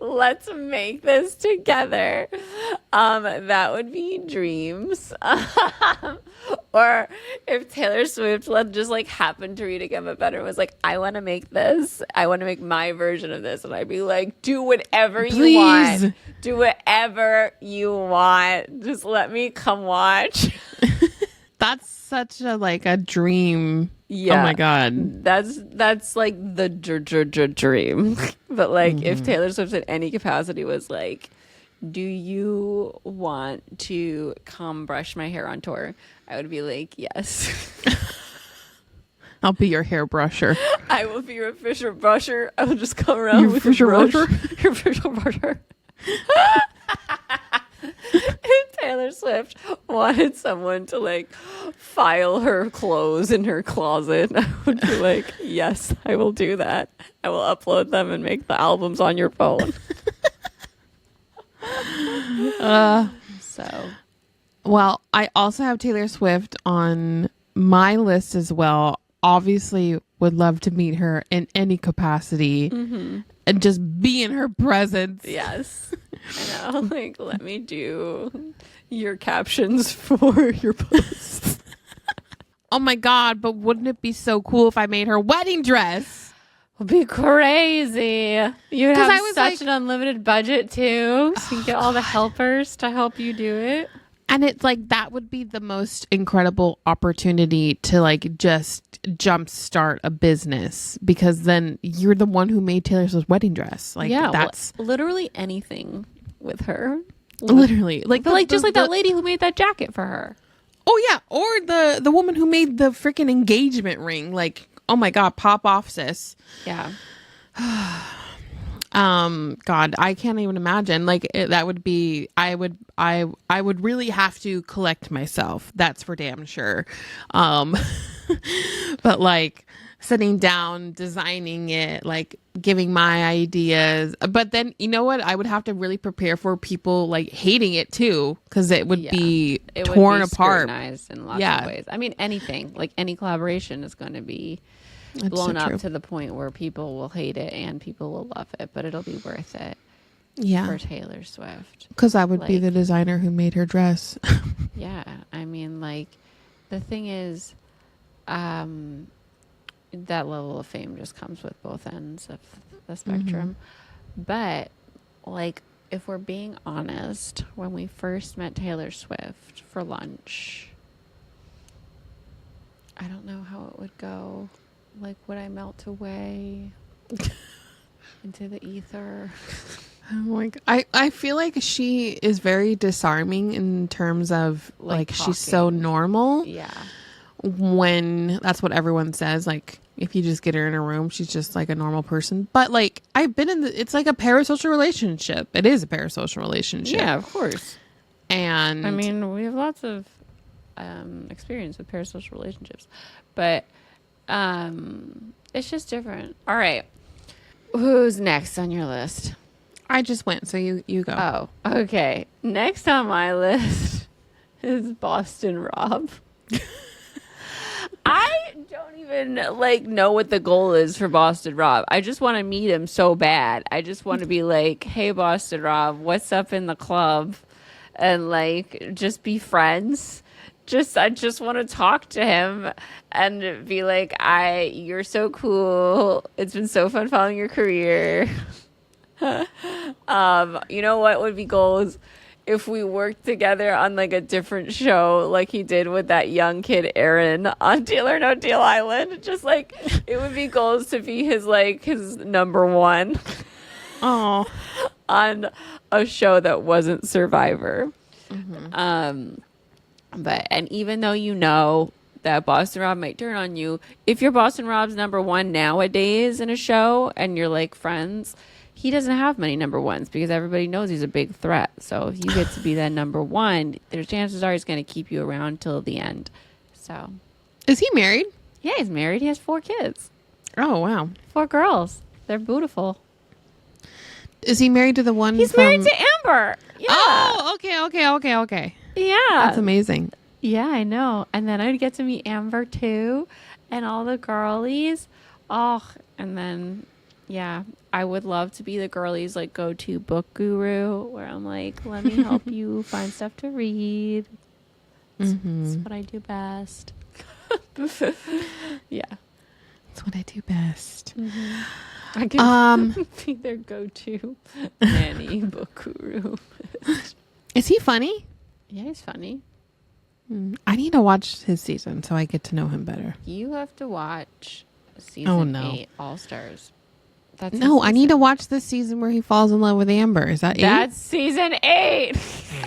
Let's make this together. That would be dreams. Or if Taylor Swift just like happened to read Again But Better and was like, I want to make this. I want to make my version of this. And I'd be like, do whatever you want. Do whatever you want. Just let me come watch. That's such a dream. Yeah. Oh my God. That's like the dream. But like if Taylor Swift in any capacity was like, do you want to come brush my hair on tour? I would be like, yes. I'll be your hairbrusher. I will be your official brusher. I will just come around Your with official a brush. brusher? Your official brusher. If Taylor Swift wanted someone to like file her clothes in her closet, I would be like, yes, I will do that. I will upload them and make the albums on your phone. So, well, I also have Taylor Swift on my list as well. Obviously, would love to meet her in any capacity and just be in her presence. yes. I know. Like, let me do your captions for your posts. Oh my God, but wouldn't it be so cool if I made her wedding dress? Would be crazy. You'd 'Cause have I was such like- an unlimited budget too. So you get all the helpers to help you do it. And it's like, that would be the most incredible opportunity to like just jumpstart a business, because then you're the one who made Taylor Swift's wedding dress. Like, Yeah, that's literally anything with her. literally like, But like just like that lady who made that jacket for her. Oh yeah, or the woman who made the freaking engagement ring. Like, oh my God, pop off, sis. Yeah. God, I can't even imagine. Like, that would be, I would really have to collect myself. That's for damn sure. But like sitting down, designing it, like giving my ideas. But then, you know what? I would have to really prepare for people like hating it too, because it would be It torn would be apart. scrutinized in lots of ways. I mean, anything, like any collaboration is going to be blown up to the point where people will hate it and people will love it, but it'll be worth it Yeah, for Taylor Swift. because I would be Like- the designer who made her dress. Yeah, I mean, like, the thing is, that level of fame just comes with both ends of the spectrum. But, like, if we're being honest, when we first met Taylor Swift for lunch, I don't know how it would go. Like, would I melt away into the ether? Like, I feel like she is very disarming in terms of like she's so talking. normal, Yeah. when that's what everyone says. Like, if you just get her in a room, she's just like a normal person. But like, I've been in it's like a parasocial relationship. It is a parasocial relationship. Yeah, of course. And I mean, we have lots of experience with parasocial relationships, but it's just different. All right. Who's next on your list? I just went, so you go. Oh, okay. Next on my list is Boston Rob. I don't even like know what the goal is for Boston Rob. I just want to meet him so bad. I just want to be like, "Hey, Boston Rob, what's up in the club?" And like just be friends. I just want to talk to him and be like, you're so cool. It's been so fun following your career. You know what would be goals? If we worked together on like a different show, like he did with that young kid Aaron on Deal or No Deal Island. Just like it would be goals to be his number one Oh, on a show that wasn't Survivor. But even though you know that Boston Rob might turn on you, if you're Boston Rob's number one nowadays in a show and you're like friends, he doesn't have many number ones because everybody knows he's a big threat. So if you get to be that number one, there's chances are he's going to keep you around till the end. So is he married? yeah, he's married. He has 4 kids, Oh wow. 4 girls. They're beautiful. Is he married to the one? He's married to Amber. Yeah. Oh, okay. Yeah. That's amazing. Yeah, I know. And then I'd get to meet Amber too and all the girlies. Oh, and then, yeah, I would love to be the girlies like go-to book guru where I'm like, let me help you find stuff to read. That's what I do best. Yeah. That's what I do best. I can be their go-to nanny book guru. Is he funny? Yeah, he's funny. I need to watch his season so I get to know him better. You have to watch season 8 All Stars. That's No, I need to watch this season where he falls in love with Amber. Is that 8? That's season 8.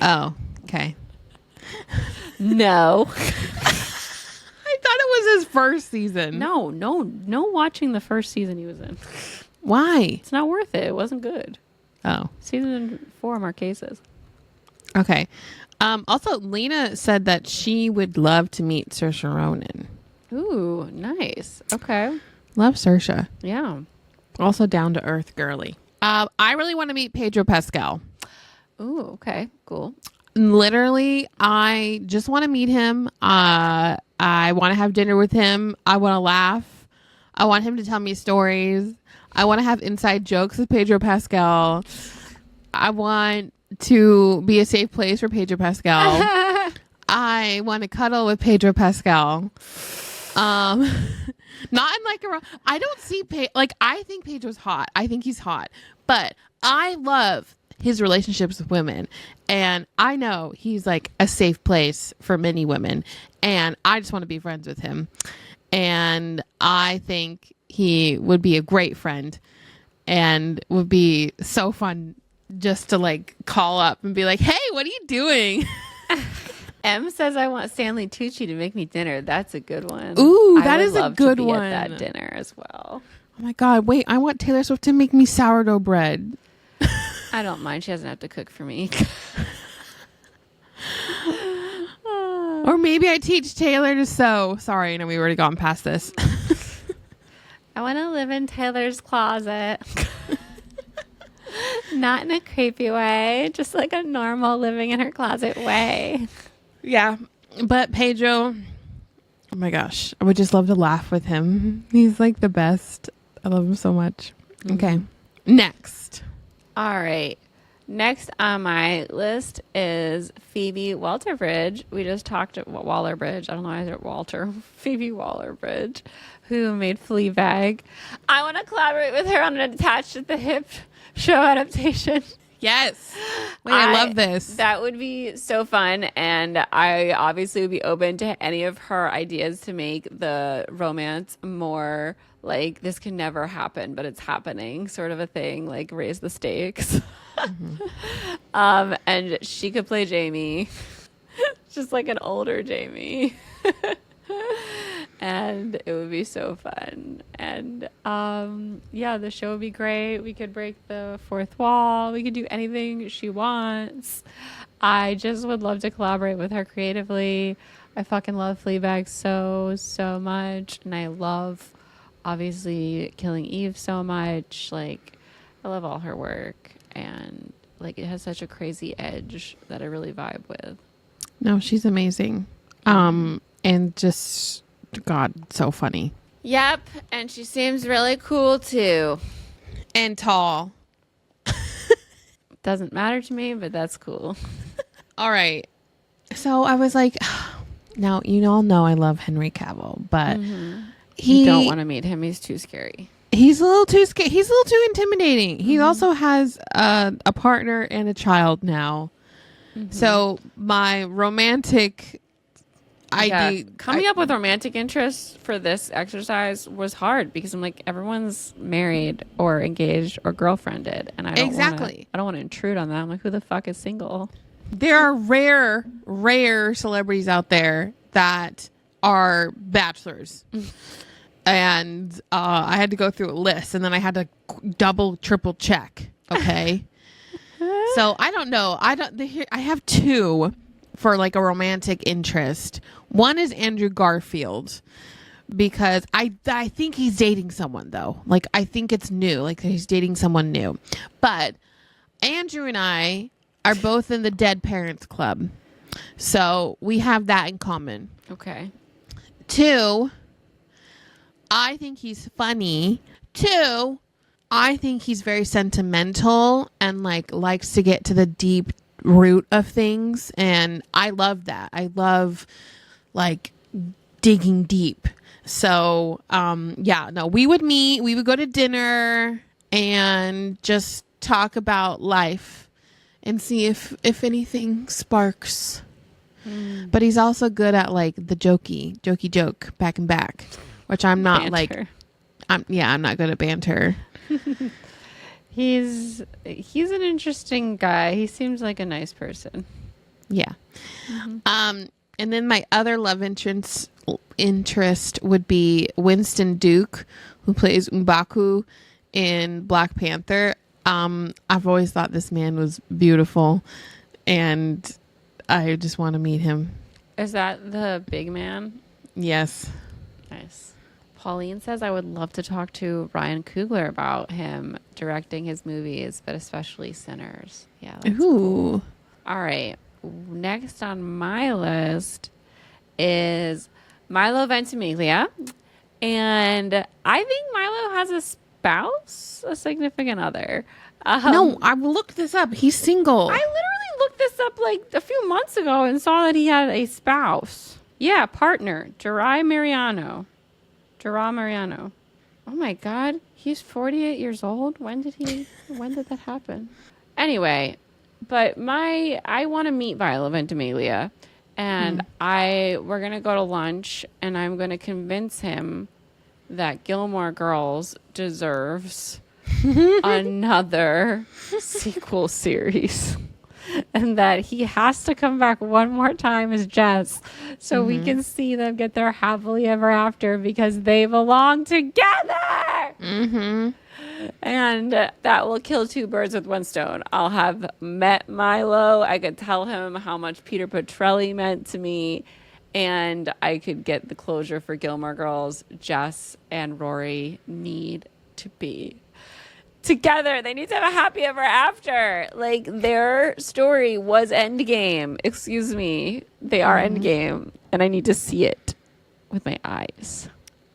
Oh, okay. No. I thought it was his first season. No watching the first season he was in. Why? It's not worth it. It wasn't good. Oh. Season 4 Marquesas. Okay. Also, Lena said that she would love to meet Saoirse Ronan. Ooh, nice. Okay. Love Saoirse. Yeah. Also down to earth girly. I really want to meet Pedro Pascal. Ooh, okay. Cool. Literally, I just want to meet him. I want to have dinner with him. I want to laugh. I want him to tell me stories. I want to have inside jokes with Pedro Pascal. I want to be a safe place for Pedro Pascal. I want to cuddle with Pedro Pascal. Not in like I don't see I think Pedro's hot. I think he's hot, but I love his relationships with women, and I know he's like a safe place for many women, and I just want to be friends with him, and I think he would be a great friend and would be so fun just to like call up and be like, hey, what are you doing? M says I want Stanley Tucci to make me dinner. That's a good one. Ooh, that is a good to be one. at that dinner as well. Oh my God. Wait, I want Taylor Swift to make me sourdough bread. I don't mind. She doesn't have to cook for me. Or maybe I teach Taylor to sew. Sorry, I know we've already gone past this. I want to live in Taylor's closet. Not in a creepy way, just like a normal living in her closet way. Yeah, but Pedro, oh my gosh, I would just love to laugh with him. He's like the best. I love him so much. Mm-hmm. Okay, next. All right. Next on my list is Phoebe Waller-Bridge. We just talked about Waller-Bridge. I don't know why I said Walter. Phoebe Waller-Bridge, who made Fleabag. I want to collaborate with her on an Attached at the Hip show adaptation. Yes. Wait, I love this. That would be so fun. And I obviously would be open to any of her ideas to make the romance more like this can never happen, but it's happening sort of a thing, like raise the stakes. Mm-hmm. And she could play Jamie, just like an older Jamie. And it would be so fun. And yeah, the show would be great. We could break the fourth wall. We could do anything she wants. I just would love to collaborate with her creatively. I fucking love Fleabag so much. And I love, obviously, Killing Eve so much. Like, I love all her work. And, like, it has such a crazy edge that I really vibe with. No, she's amazing. And just... God, so funny. Yep, and she seems really cool too. And tall. Doesn't matter to me, but that's cool. All right. So I was like, now you all know I love Henry Cavill, but You don't want to meet him. He's too scary. He's a little too scary. He's a little too intimidating. He also has a partner and a child now. So my romantic... Coming up with romantic interests for this exercise was hard because I'm like, everyone's married or engaged or girlfriended, and I don't want to intrude on that. I'm like, who the fuck is single? There are rare celebrities out there that are bachelors. And I had to go through a list, and then I had to double, triple check. Okay. So I don't know. I have two for like a romantic interest. One is Andrew Garfield, because I think he's dating someone though. Like, I think it's new. Like, he's dating someone new. But Andrew and I are both in the Dead Parents Club. So we have that in common. Okay. 2, I think he's funny. 2, I think he's very sentimental and like likes to get to the deep root of things, and I love that. I love like digging deep. So we would meet, we would go to dinner and just talk about life and see if anything sparks. But he's also good at like the jokey joke back and back, which I'm not banter. I'm not good at banter. He's an interesting guy. He seems like a nice person. Yeah. And then my other love interest would be Winston Duke, who plays M'Baku in Black Panther. I've always thought this man was beautiful, and I just want to meet him. Is that the big man? Yes. Nice. Pauline says, I would love to talk to Ryan Coogler about him directing his movies, but especially Sinners. Yeah. That's Ooh. cool. All right. Next on my list is Milo Ventimiglia. And I think Milo has a spouse, a significant other. No, I looked this up. He's single. I literally looked this up like a few months ago and saw that he had a spouse. Yeah, partner, Jera Mariano. Oh my God, he's 48 years old. When did that happen? Anyway, but I want to meet Viola Ventimiglia, and we're gonna go to lunch, and I'm gonna convince him that Gilmore Girls deserves another sequel series. And that he has to come back one more time as Jess so we can see them get their happily ever after because they belong together. And that will kill two birds with one stone. I'll have met Milo. I could tell him how much Peter Petrelli meant to me. And I could get the closure for Gilmore Girls. Jess and Rory need to be together. They need to have a happy ever after. Like, their story was Endgame. Excuse me. They are Endgame. And I need to see it with my eyes.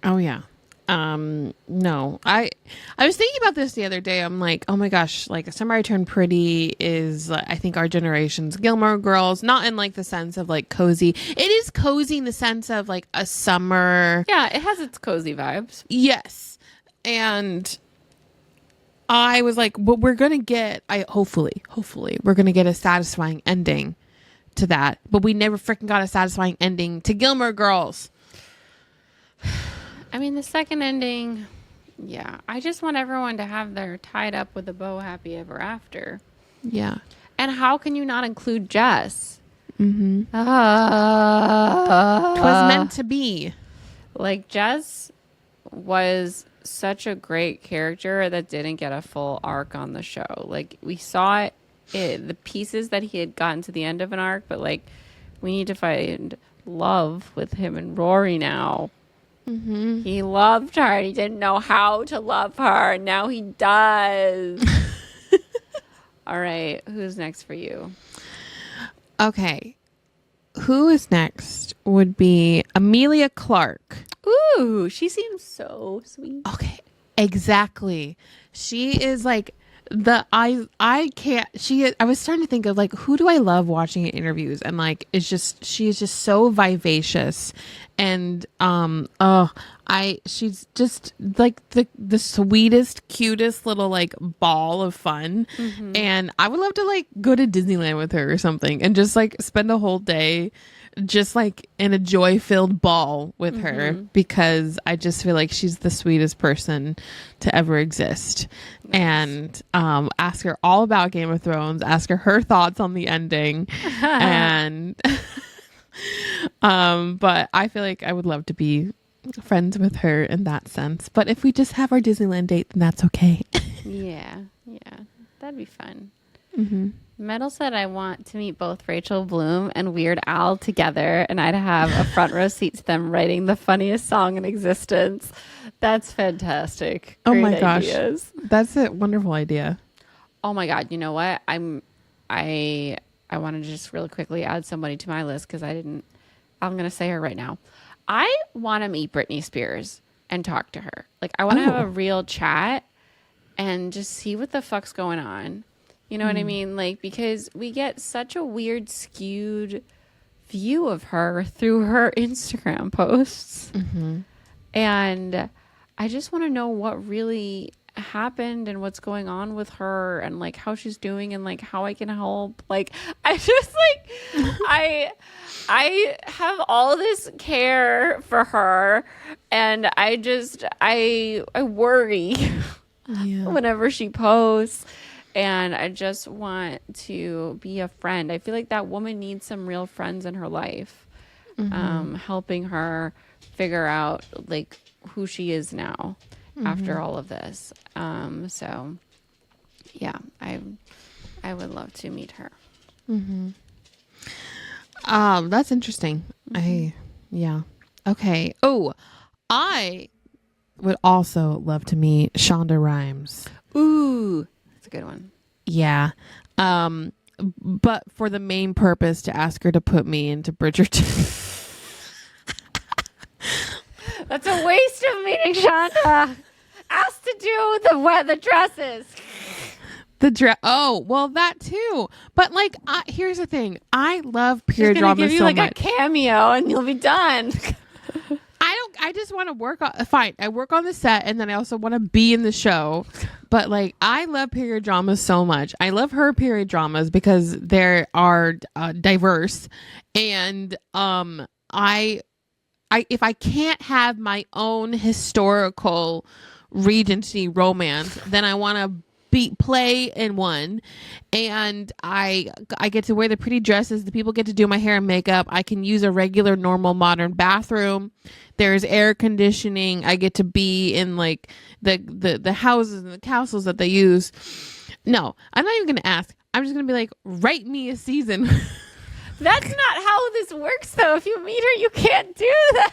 Oh, yeah. No. I was thinking about this the other day. I'm like, oh my gosh, like Summer I Turned Pretty is, I think, our generation's Gilmore Girls. Not in like the sense of like cozy. It is cozy in the sense of like a summer. Yeah, it has its cozy vibes. Yes. And I was like, but we're going to get, hopefully, we're going to get a satisfying ending to that. But we never freaking got a satisfying ending to Gilmore Girls. I mean, the second ending, yeah. I just want everyone to have their tied up with a bow happy ever after. Yeah. And how can you not include Jess? Mm-hmm. 'Twas meant to be. Like, Jess was such a great character that didn't get a full arc on the show. Like, we saw the pieces that he had gotten to the end of an arc, but like, we need to find love with him and Rory now. He loved her and he didn't know how to love her. Now he does. All right, who's next for you? Okay. Who is next would be Amelia Clark. Ooh, she seems so sweet. Okay, exactly. She is like I can't. I was starting to think of like, who do I love watching in interviews, and like she is just so vivacious, and she's just like the sweetest, cutest little like ball of fun, and I would love to like go to Disneyland with her or something, and just like spend a whole day just like in a joy-filled ball with her, because I just feel like she's the sweetest person to ever exist. Nice. And ask her all about Game of Thrones, ask her thoughts on the ending, and but I feel like I would love to be friends with her in that sense. But if we just have our Disneyland date, then that's okay. yeah, that'd be fun. Metal said, I want to meet both Rachel Bloom and Weird Al together, and I'd have a front row seat to them writing the funniest song in existence. That's fantastic. Oh Great my gosh. ideas. That's a wonderful idea. Oh my God. You know what? I want to just really quickly add somebody to my list because I'm going to say her right now. I want to meet Britney Spears and talk to her. Like, I want to have a real chat and just see what the fuck's going on. You know what I mean? Like, because we get such a weird, skewed view of her through her Instagram posts. And I just want to know what really happened and what's going on with her and like how she's doing and like how I can help. Like, I just like, I have all this care for her, and I worry whenever she posts. And I just want to be a friend. I feel like that woman needs some real friends in her life. helping her figure out like who she is now after all of this. So yeah, I would love to meet her. That's interesting. Yeah. Okay. Oh, I would also love to meet Shonda Rhimes. Ooh, that's a good one. Yeah. But for the main purpose to ask her to put me into Bridgerton. That's a waste of meeting Shonda. Has to do with the dresses. Oh, well, that too. But like, here's the thing. I love period She's drama give you so like much. a cameo and you'll be done. I just want to work on, fine. I work on the set and then I also want to be in the show. But like, I love period dramas so much. I love her period dramas because they are diverse. And if I can't have my own historical Regency romance, then I want to play in one, and I get to wear the pretty dresses. The people get to do my hair and makeup. I can use a regular, normal, modern bathroom. There's air conditioning. I get to be in like the houses and the castles that they use. No, I'm not even gonna ask. I'm just gonna be like, write me a season. That's not how this works, though. If you meet her, you can't do that.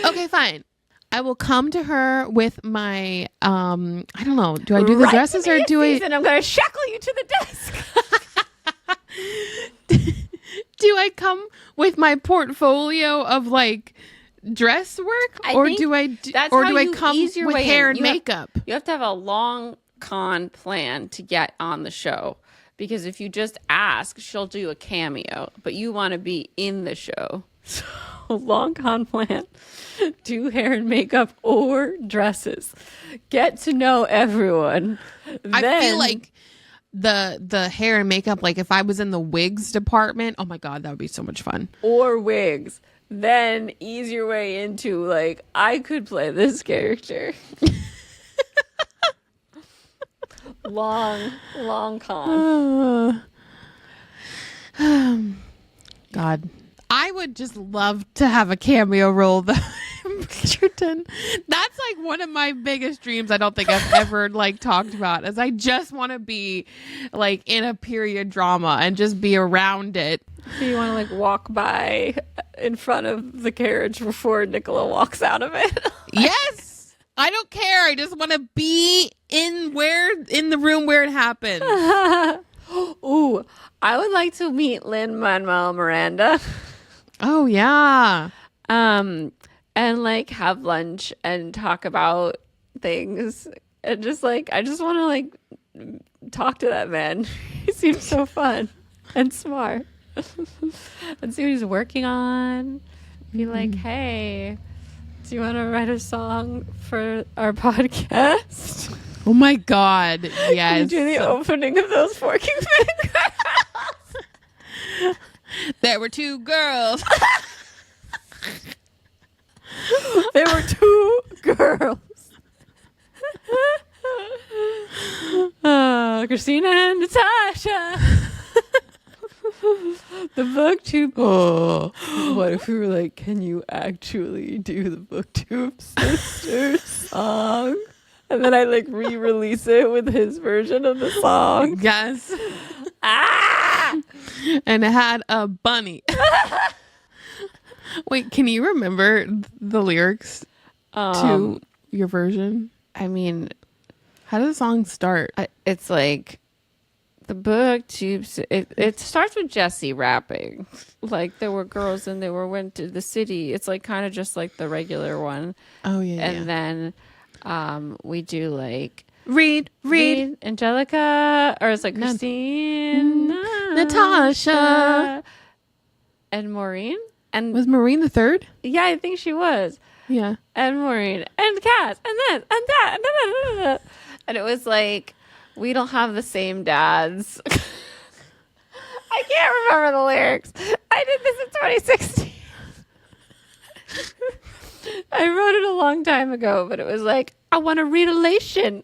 Okay, fine. I will come to her with my, I don't know. Do I do the dresses or do I? And I'm going to shackle you to the desk. Do I come with my portfolio of like dress work, or do I come with hair and makeup? You have to have a long con plan to get on the show, because if you just ask, she'll do a cameo, but you want to be in the show. So long con plan. Do hair and makeup or dresses. Get to know everyone. I feel like the hair and makeup, like if I was in the wigs department, oh my God, that would be so much fun. Or wigs. Then ease your way into like, I could play this character. long con. God. I would just love to have a cameo role though. Bridgerton. That's like one of my biggest dreams. I don't think I've ever like talked about, is I just want to be like in a period drama and just be around it. So you want to like walk by in front of the carriage before Nicola walks out of it? Yes. I don't care. I just want to be in the room where it happened. Ooh, I would like to meet Lin-Manuel Miranda. Oh yeah. And like have lunch and talk about things, and just like I just want to like talk to that man. He seems so fun and smart. And see what he's working on. Be like, hey, do you want to write a song for our podcast? Oh my God, yes. Can you do the opening of those Forking Fingers? There were two girls. There were two girls. Christina and Natasha. The booktube. Oh, what if we were like, can you actually do the booktube sisters song? And then I like re-release it with his version of the song. Yes. Ah! And it had a bunny. Wait, can you remember the lyrics to your version? I mean, how does the song start? It's like the booktube. It starts with Jesse rapping. Like there were girls and went to the city. It's like kind of just like the regular one. Oh yeah. And then we do like read Angelica, or it's like Christine, Natasha, and Maureen. And was Maureen the third? Yeah, I think she was. Yeah. And Maureen and Cass and this and that and and it was like, we don't have the same dads. I can't remember the lyrics. I did this in 2016. I wrote it a long time ago, but it was like, I want a relation.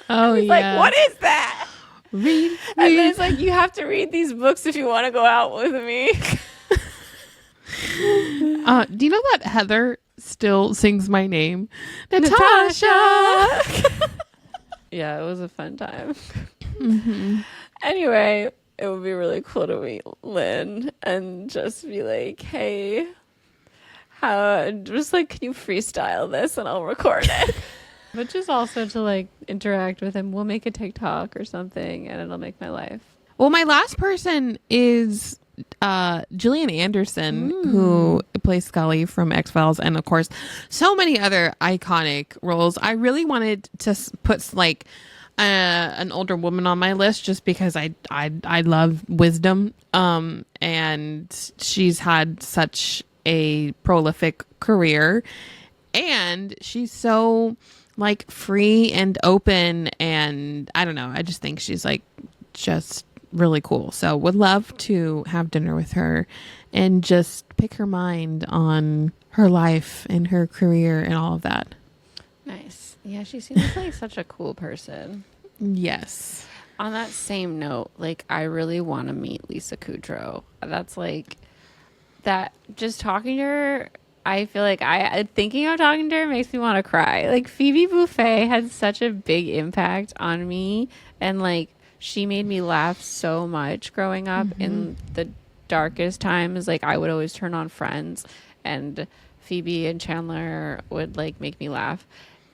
Oh yeah. Like, what is that? Read. And then it's like, you have to read these books if you want to go out with me. Do you know that Heather still sings my name? Natasha! Yeah, it was a fun time. Anyway, it would be really cool to meet Lynn and just be like, hey, just like, can you freestyle this and I'll record it? But just also to like interact with him. We'll make a TikTok or something and it'll make my life. Well, my last person is Gillian Anderson, who plays Scully from X-Files, and of course so many other iconic roles. I really wanted to put like an older woman on my list just because I love wisdom, and she's had such a prolific career, and she's so like free and open, and I don't know, I just think she's like just really cool. So would love to have dinner with her and just pick her mind on her life and her career and all of that. Nice. Yeah, she seems like such a cool person. Yes. On that same note, like I really want to meet Lisa Kudrow. That's like that. Just talking to her, I feel like thinking of talking to her makes me want to cry. Like Phoebe Buffay had such a big impact on me, and like she made me laugh so much growing up in the darkest times. Like I would always turn on Friends, and Phoebe and Chandler would like make me laugh.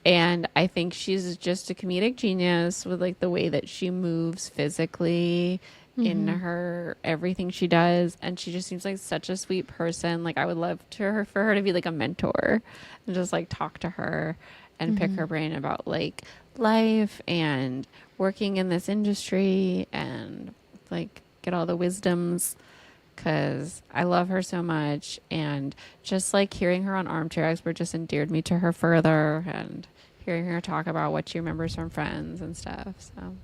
And I think she's just a comedic genius with like the way that she moves physically in her everything she does, and she just seems like such a sweet person. Like I would love for her to be like a mentor and just like talk to her and pick her brain about like life and working in this industry and like get all the wisdoms, because I love her so much. And just like hearing her on Armchair Expert just endeared me to her further, and hearing her talk about what she remembers from Friends and stuff. So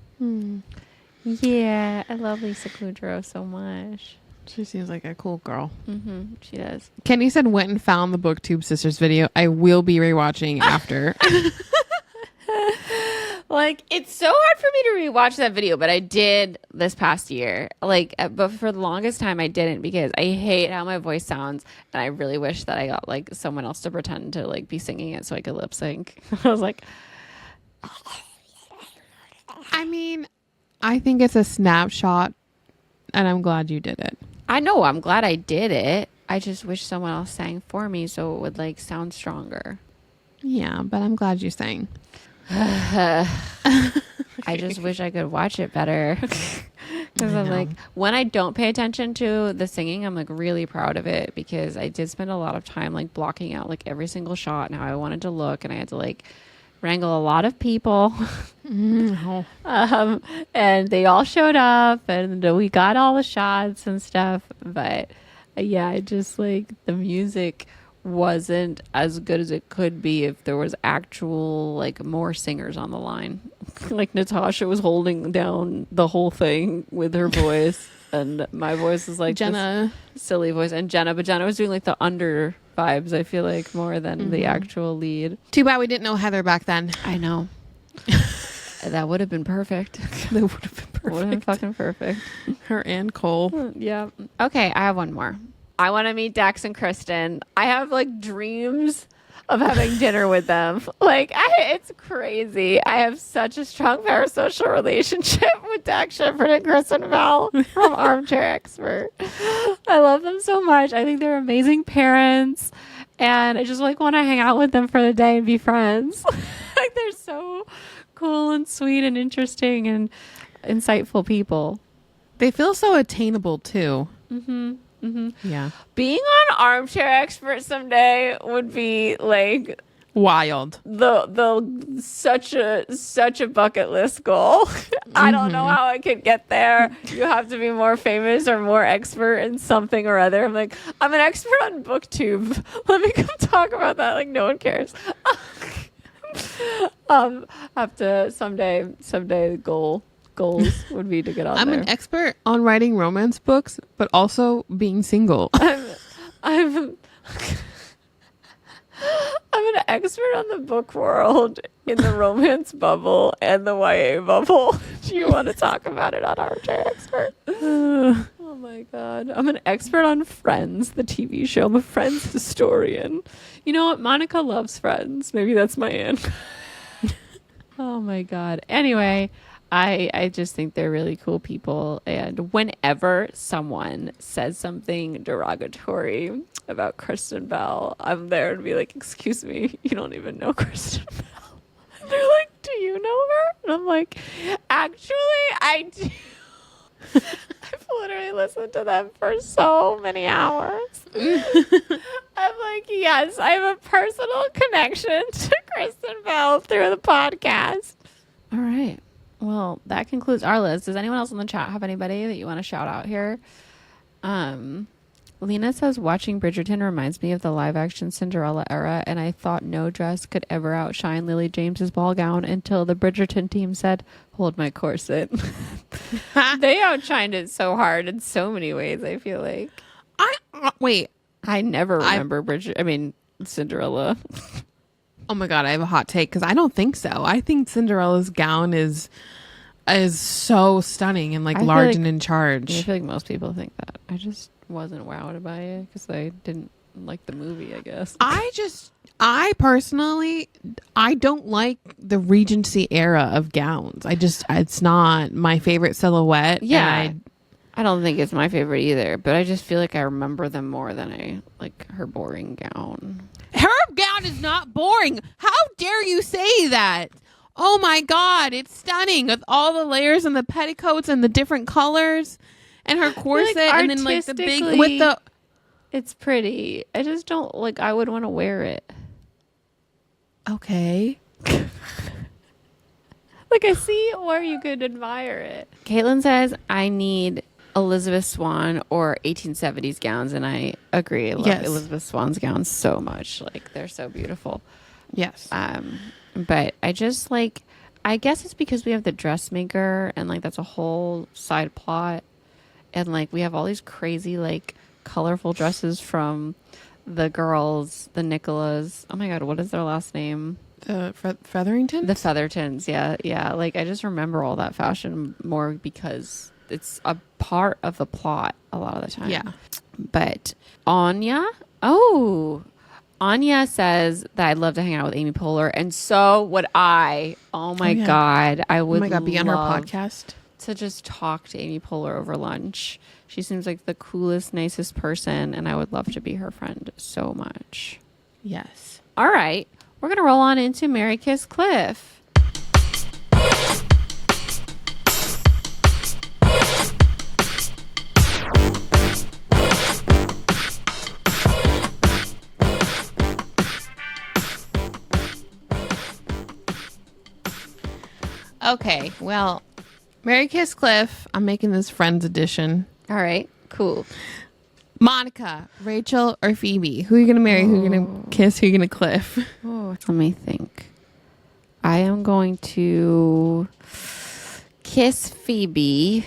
yeah, I love Lisa Kudrow so much. She seems like a cool girl. She does. Kenny said went and found the BookTube Sisters video. I will be rewatching after. Like, it's so hard for me to rewatch that video, but I did this past year. Like, but for the longest time, I didn't, because I hate how my voice sounds, and I really wish that I got like someone else to pretend to like be singing it so I could lip sync. I was like, I mean, I think it's a snapshot, and I'm glad you did it. I know, I'm glad I did it. I just wish someone else sang for me so it would like sound stronger. Yeah, but I'm glad you sang. I just wish I could watch it better, because I'm like, when I don't pay attention to the singing, I'm like really proud of it, because I did spend a lot of time like blocking out like every single shot and how I wanted to look, and I had to like wrangle a lot of people. And they all showed up, and we got all the shots and stuff, but yeah, I just like the music wasn't as good as it could be if there was actual like more singers on the line. Like Natasha was holding down the whole thing with her voice, and my voice is like Jenna, silly voice, and Jenna was doing like the under vibes, I feel like, more than the actual lead. too bad we didn't know Heather back then. I know. That would have been perfect. That would have been perfect. Would have been fucking perfect. Her and Cole. Yeah. Okay, I have one more. I want to meet Dax and Kristen. I have like dreams of having dinner with them. Like, it's crazy. I have such a strong parasocial relationship with Dax Shepard and Kristen Bell from Armchair Expert. I love them so much. I think they're amazing parents, and I just like want to hang out with them for the day and be friends. Like, they're so cool and sweet and interesting and insightful people. They feel so attainable too. Yeah. Being on Armchair Expert someday would be like Wild. the such a bucket list goal. I don't know how I could get there. You have to be more famous or more expert in something or other. I'm like, I'm an expert on BookTube. Let me come talk about that. Like, no one cares. Have to someday goals would be to get on I'm there. an expert on writing romance books, but also being single. I'm an expert on the book world in the romance bubble and the YA bubble. Do you want to talk about it on Armchair Expert? Oh my God. I'm an expert on Friends, the TV show. I'm a Friends historian. You know what? Monica loves Friends. Maybe that's my answer. Oh my God. Anyway, I just think they're really cool people. And whenever someone says something derogatory about Kristen Bell, I'm there to be like, excuse me, you don't even know Kristen Bell. And they're like, do you know her? And I'm like, actually, I do. I've literally listened to them for so many hours. I'm like, yes, I have a personal connection to Kristen Bell through the podcast. All right. Well, that concludes our list. Does anyone else in the chat have anybody that you want to shout out here? Lena says, watching Bridgerton reminds me of the live action Cinderella era, and I thought no dress could ever outshine Lily James's ball gown until the Bridgerton team said, hold my corset. They outshined it so hard in so many ways, I feel like. I never remember Cinderella. Oh my God, I have a hot take because I don't think so. I think Cinderella's gown is so stunning and large and in charge. I feel like most people think that. I just wasn't wowed by it because I didn't like the movie, I guess. I personally, I don't like the Regency era of gowns. It's not my favorite silhouette. Yeah. I don't think it's my favorite either, but I just feel like I remember them more than I like her boring gown. Her gown is not boring. How dare you say that? Oh my God, it's stunning with all the layers and the petticoats and the different colors and her corset and then the big with the. It's pretty. I just don't I would want to wear it. Okay. I see where you could admire it. Caitlin says, I need Elizabeth Swann or 1870s gowns, and I agree. I love Elizabeth Swann's gowns so much. They're so beautiful. Yes. But I just I guess it's because we have the dressmaker and that's a whole side plot. And we have all these crazy colorful dresses from the girls, the Nicolas. Oh my God, what is their last name? The Featheringtons? The Feathertons, yeah. Yeah. I just remember all that fashion more because it's a part of the plot a lot of the time. Yeah. But Anya says that I'd love to hang out with Amy Poehler, and so would I. Oh my God. I would be on her podcast. To just talk to Amy Poehler over lunch. She seems like the coolest, nicest person, and I would love to be her friend so much. Yes. All right. We're going to roll on into Mary Kiss Cliff. Okay, well, Mary Kiss Cliff. I'm making this Friends edition. All right, cool. Monica, Rachel, or Phoebe? Who are you going to marry? Who are you going to kiss? Who are you going to cliff? Oh, let me think. I am going to kiss Phoebe,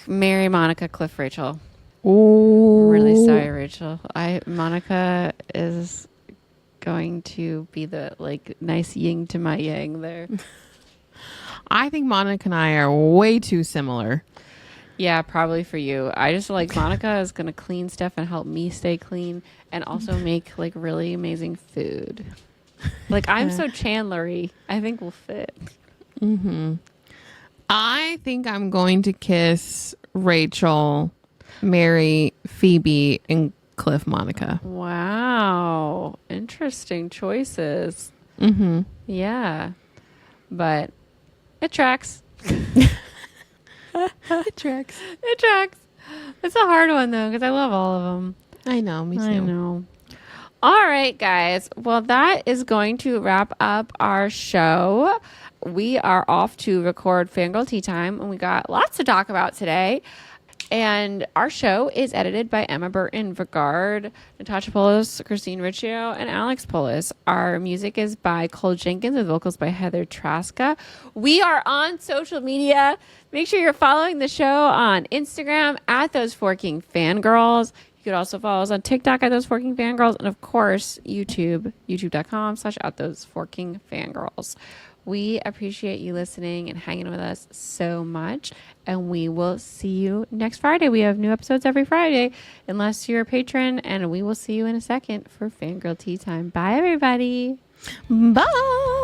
marry Monica, cliff Rachel. Oh, I'm really sorry, Rachel. Monica is going to be the nice yin to my yang there. I think Monica and I are way too similar. Yeah, probably for you. I just Monica is going to clean stuff and help me stay clean and also make really amazing food. I'm so Chandler-y. I think we'll fit. Mm-hmm. I think I'm going to kiss Rachel, marry Phoebe, and cliff Monica. Wow. Interesting choices. Mm-hmm. Yeah. But it tracks. It tracks. It tracks. It's a hard one, though, because I love all of them. I know. Me too. I know. All right, guys. Well, that is going to wrap up our show. We are off to record Fangirl Tea Time, and we got lots to talk about today. And our show is edited by Emma Burton, Vigard, Natasha Polis, Christine Riccio, and Alex Polis. Our music is by Cole Jenkins with vocals by Heather Traska. We are on social media. Make sure you're following the show on Instagram @ThoseFourKingFangirls. You could also follow us on TikTok at Those Forking Fangirls, and of course, youtube.com/@those-forking-fangirls. We appreciate you listening and hanging with us so much, and we will see you next Friday. We have new episodes every Friday, unless you're a patron, and we will see you in a second for Fangirl Tea Time. Bye, everybody. Bye.